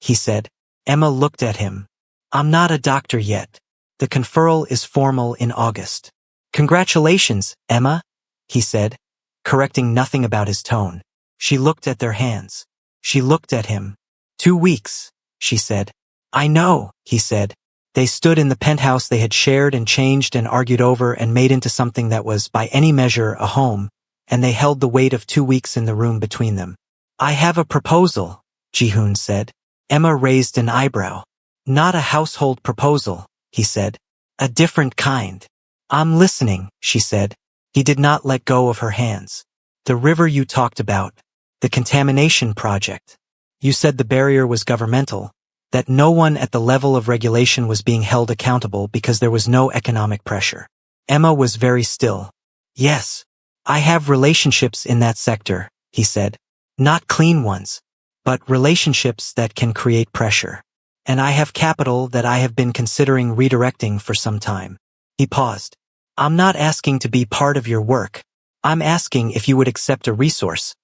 he said. Emma looked at him. I'm not a doctor yet. The conferral is formal in August. Congratulations, Emma, he said, correcting nothing about his tone. She looked at their hands. She looked at him. 2 weeks, she said. I know, he said. They stood in the penthouse they had shared and changed and argued over and made into something that was, by any measure, a home, and they held the weight of 2 weeks in the room between them. I have a proposal, Ji-hoon said. Emma raised an eyebrow. Not a household proposal, he said. A different kind. I'm listening, she said. He did not let go of her hands. The river you talked about. The contamination project. You said the barrier was governmental, that no one at the level of regulation was being held accountable because there was no economic pressure. Emma was very still. Yes, I have relationships in that sector, he said. Not clean ones, but relationships that can create pressure. And I have capital that I have been considering redirecting for some time. He paused. I'm not asking to be part of your work. I'm asking if you would accept a resource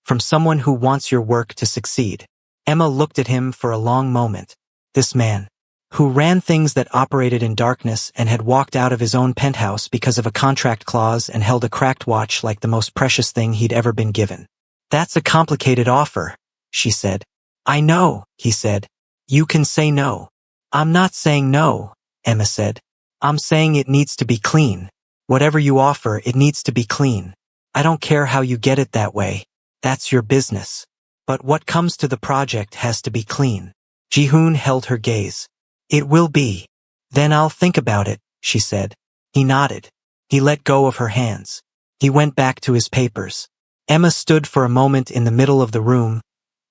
from someone who wants your work to succeed. Emma looked at him for a long moment. This man, who ran things that operated in darkness and had walked out of his own penthouse because of a contract clause and held a cracked watch like the most precious thing he'd ever been given. That's a complicated offer, she said. I know, he said. You can say no. I'm not saying no, Emma said. I'm saying it needs to be clean. Whatever you offer, it needs to be clean. I don't care how you get it that way. That's your business. But what comes to the project has to be clean. Ji-hoon held her gaze. It will be. Then I'll think about it, she said. He nodded. He let go of her hands. He went back to his papers. Emma stood for a moment in the middle of the room,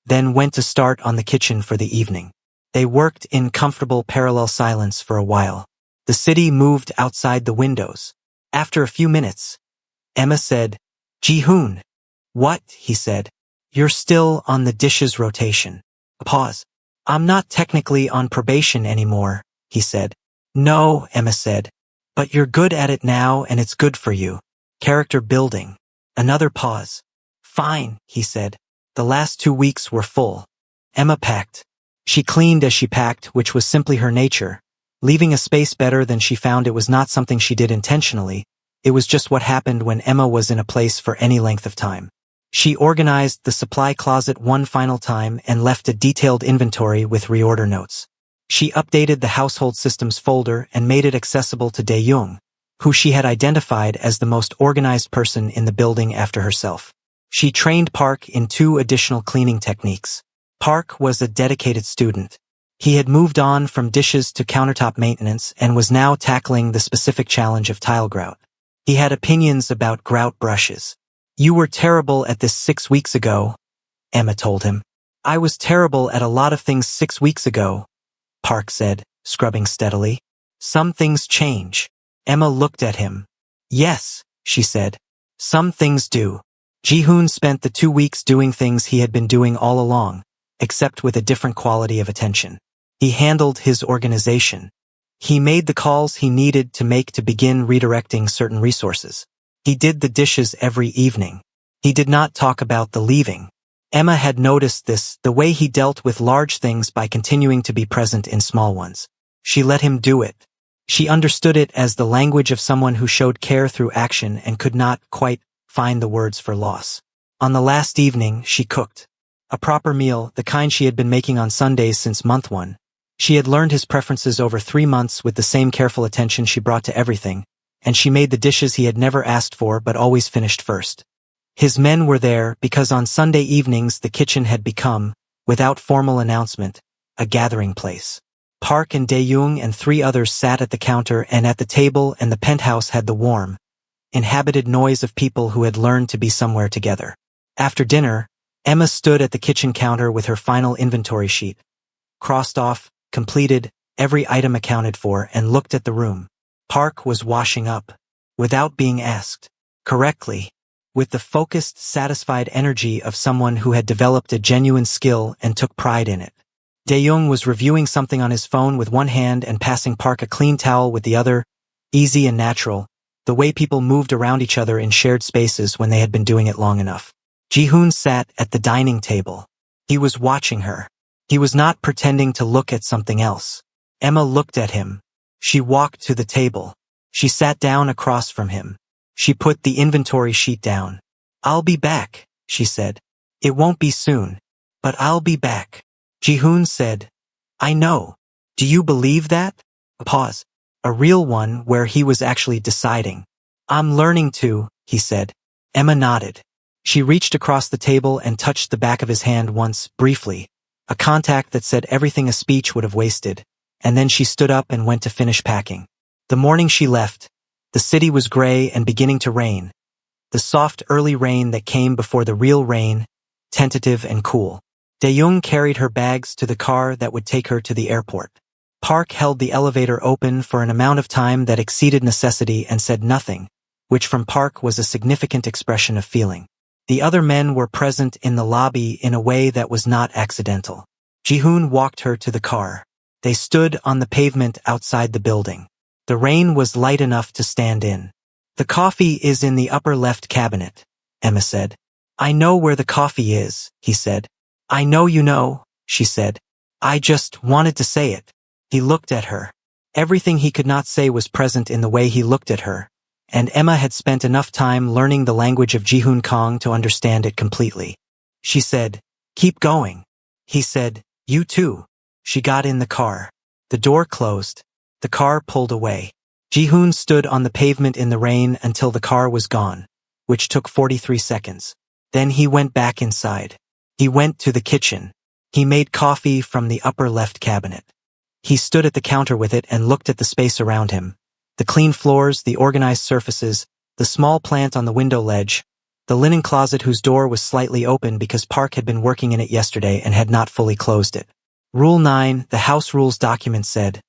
then went to start on the kitchen for the evening. They worked in comfortable parallel silence for a while. The city moved outside the windows. After a few minutes, Emma said, Ji-hoon. What? He said. You're still on the dishes rotation. A pause. I'm not technically on probation anymore, he said. No, Emma said. But you're good at it now and it's good for you. Character building. Another pause. Fine, he said. The last 2 weeks were full. Emma packed. She cleaned as she packed, which was simply her nature. Leaving a space better than she found it was not something she did intentionally. It was just what happened when Emma was in a place for any length of time. She organized the supply closet one final time and left a detailed inventory with reorder notes. She updated the household systems folder and made it accessible to Dae-young, who she had identified as the most organized person in the building after herself. She trained Park in 2 additional cleaning techniques. Park was a dedicated student. He had moved on from dishes to countertop maintenance and was now tackling the specific challenge of tile grout. He had opinions about grout brushes. You were terrible at this 6 weeks ago, Emma told him. I was terrible at a lot of things 6 weeks ago, Park said, scrubbing steadily. Some things change. Emma looked at him. Yes, she said. Some things do. Ji-hoon spent the 2 weeks doing things he had been doing all along, except with a different quality of attention. He handled his organization. He made the calls he needed to make to begin redirecting certain resources. He did the dishes every evening. He did not talk about the leaving. Emma had noticed this, the way he dealt with large things by continuing to be present in small ones. She let him do it. She understood it as the language of someone who showed care through action and could not quite find the words for loss. On the last evening, she cooked. A proper meal, the kind she had been making on Sundays since month 1. She had learned his preferences over 3 months with the same careful attention she brought to everything, and she made the dishes he had never asked for but always finished first. His men were there because on Sunday evenings the kitchen had become, without formal announcement, a gathering place. Park and Dae-young and 3 others sat at the counter and at the table, and the penthouse had the warm, inhabited noise of people who had learned to be somewhere together. After dinner, Emma stood at the kitchen counter with her final inventory sheet, crossed off, completed, every item accounted for, and looked at the room. Park was washing up, without being asked, correctly, with the focused, satisfied energy of someone who had developed a genuine skill and took pride in it. Dae-young was reviewing something on his phone with one hand and passing Park a clean towel with the other, easy and natural, the way people moved around each other in shared spaces when they had been doing it long enough. Ji-hoon sat at the dining table. He was watching her. He was not pretending to look at something else. Emma looked at him. She walked to the table. She sat down across from him. She put the inventory sheet down. I'll be back, she said. It won't be soon, but I'll be back. Ji-hoon said, I know. Do you believe that? A pause. A real one where he was actually deciding. I'm learning to, he said. Emma nodded. She reached across the table and touched the back of his hand once, briefly, a contact that said everything a speech would have wasted, and then she stood up and went to finish packing. The morning she left, the city was gray and beginning to rain. The soft early rain that came before the real rain, tentative and cool. Dae-young carried her bags to the car that would take her to the airport. Park held the elevator open for an amount of time that exceeded necessity and said nothing, which from Park was a significant expression of feeling. The other men were present in the lobby in a way that was not accidental. Ji-hoon walked her to the car. They stood on the pavement outside the building. The rain was light enough to stand in. The coffee is in the upper left cabinet, Emma said. I know where the coffee is, he said. I know you know, she said. I just wanted to say it. He looked at her. Everything he could not say was present in the way he looked at her, and Emma had spent enough time learning the language of Jihoon Kong to understand it completely. She said, keep going. He said, you too. She got in the car. The door closed. The car pulled away. Jihoon stood on the pavement in the rain until the car was gone, which took 43 seconds. Then he went back inside. He went to the kitchen. He made coffee from the upper left cabinet. He stood at the counter with it and looked at the space around him. The clean floors, the organized surfaces, the small plant on the window ledge, the linen closet whose door was slightly open because Park had been working in it yesterday and had not fully closed it. Rule 9, the house rules document said,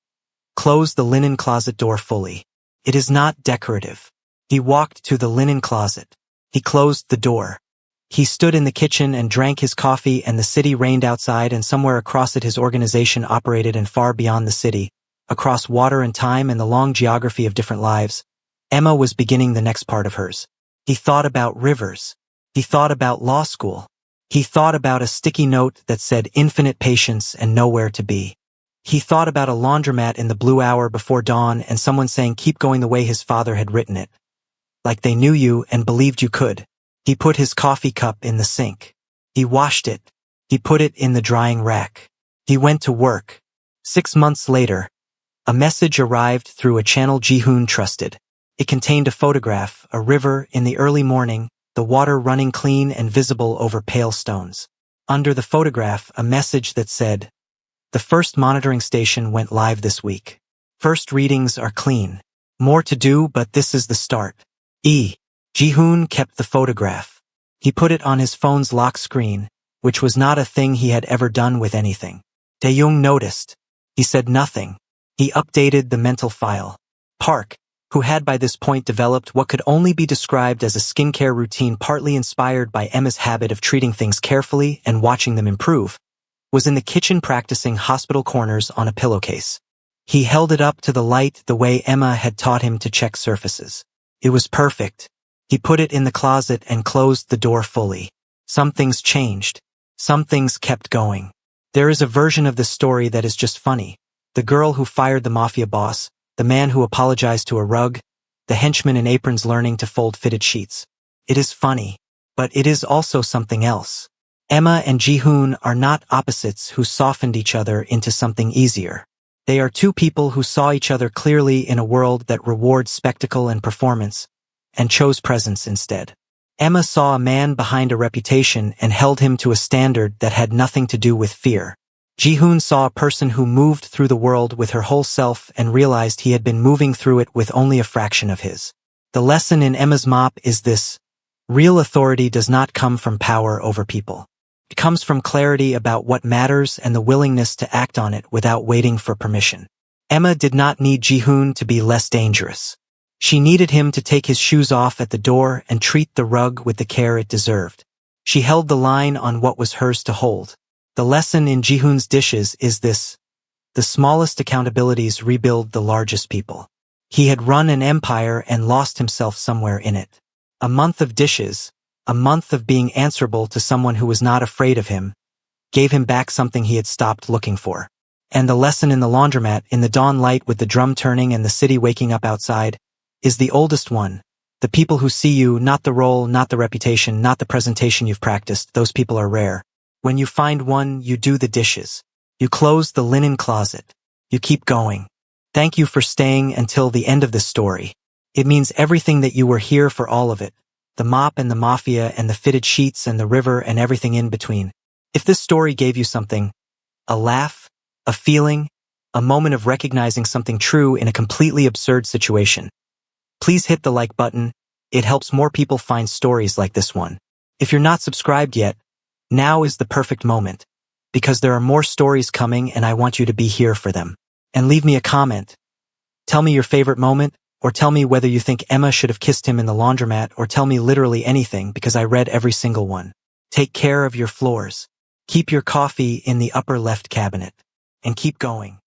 close the linen closet door fully. It is not decorative. He walked to the linen closet. He closed the door. He stood in the kitchen and drank his coffee, and the city reigned outside, and somewhere across it his organization operated, and far beyond the city, across water and time and the long geography of different lives, Emma was beginning the next part of hers. He thought about rivers. He thought about law school. He thought about a sticky note that said infinite patience and nowhere to be. He thought about a laundromat in the blue hour before dawn and someone saying keep going the way his father had written it. Like they knew you and believed you could. He put his coffee cup in the sink. He washed it. He put it in the drying rack. He went to work. 6 months later, a message arrived through a channel Jihoon trusted. It contained a photograph, a river in the early morning, the water running clean and visible over pale stones. Under the photograph, a message that said, the first monitoring station went live this week. First readings are clean. More to do, but this is the start. Jihoon kept the photograph. He put it on his phone's lock screen, which was not a thing he had ever done with anything. Taeyong noticed. He said nothing. He updated the mental file. Park, who had by this point developed what could only be described as a skincare routine partly inspired by Emma's habit of treating things carefully and watching them improve, was in the kitchen practicing hospital corners on a pillowcase. He held it up to the light the way Emma had taught him to check surfaces. It was perfect. He put it in the closet and closed the door fully. Some things changed. Some things kept going. There is a version of this story that is just funny. The girl who fired the Mafia boss, the man who apologized to a rug, the henchman in aprons learning to fold fitted sheets. It is funny, but it is also something else. Emma and Jihoon are not opposites who softened each other into something easier. They are two people who saw each other clearly in a world that rewards spectacle and performance, and chose presence instead. Emma saw a man behind a reputation and held him to a standard that had nothing to do with fear. Jihoon saw a person who moved through the world with her whole self and realized he had been moving through it with only a fraction of his. The lesson in Emma's mop is this: real authority does not come from power over people. It comes from clarity about what matters and the willingness to act on it without waiting for permission. Emma did not need Jihoon to be less dangerous. She needed him to take his shoes off at the door and treat the rug with the care it deserved. She held the line on what was hers to hold. The lesson in Jihoon's dishes is this: the smallest accountabilities rebuild the largest people. He had run an empire and lost himself somewhere in it. A month of dishes, a month of being answerable to someone who was not afraid of him, gave him back something he had stopped looking for. And the lesson in the laundromat, in the dawn light with the drum turning and the city waking up outside, is the oldest one. The people who see you, not the role, not the reputation, not the presentation you've practiced, those people are rare. When you find one, you do the dishes. You close the linen closet. You keep going. Thank you for staying until the end of this story. It means everything that you were here for, all of it. The mop and the mafia and the fitted sheets and the river and everything in between. If this story gave you something, a laugh, a feeling, a moment of recognizing something true in a completely absurd situation, please hit the like button. It helps more people find stories like this one. If you're not subscribed yet, now is the perfect moment, because there are more stories coming and I want you to be here for them. And leave me a comment. Tell me your favorite moment, or tell me whether you think Emma should have kissed him in the laundromat, or tell me literally anything because I read every single one. Take care of your floors. Keep your coffee in the upper left cabinet. And keep going.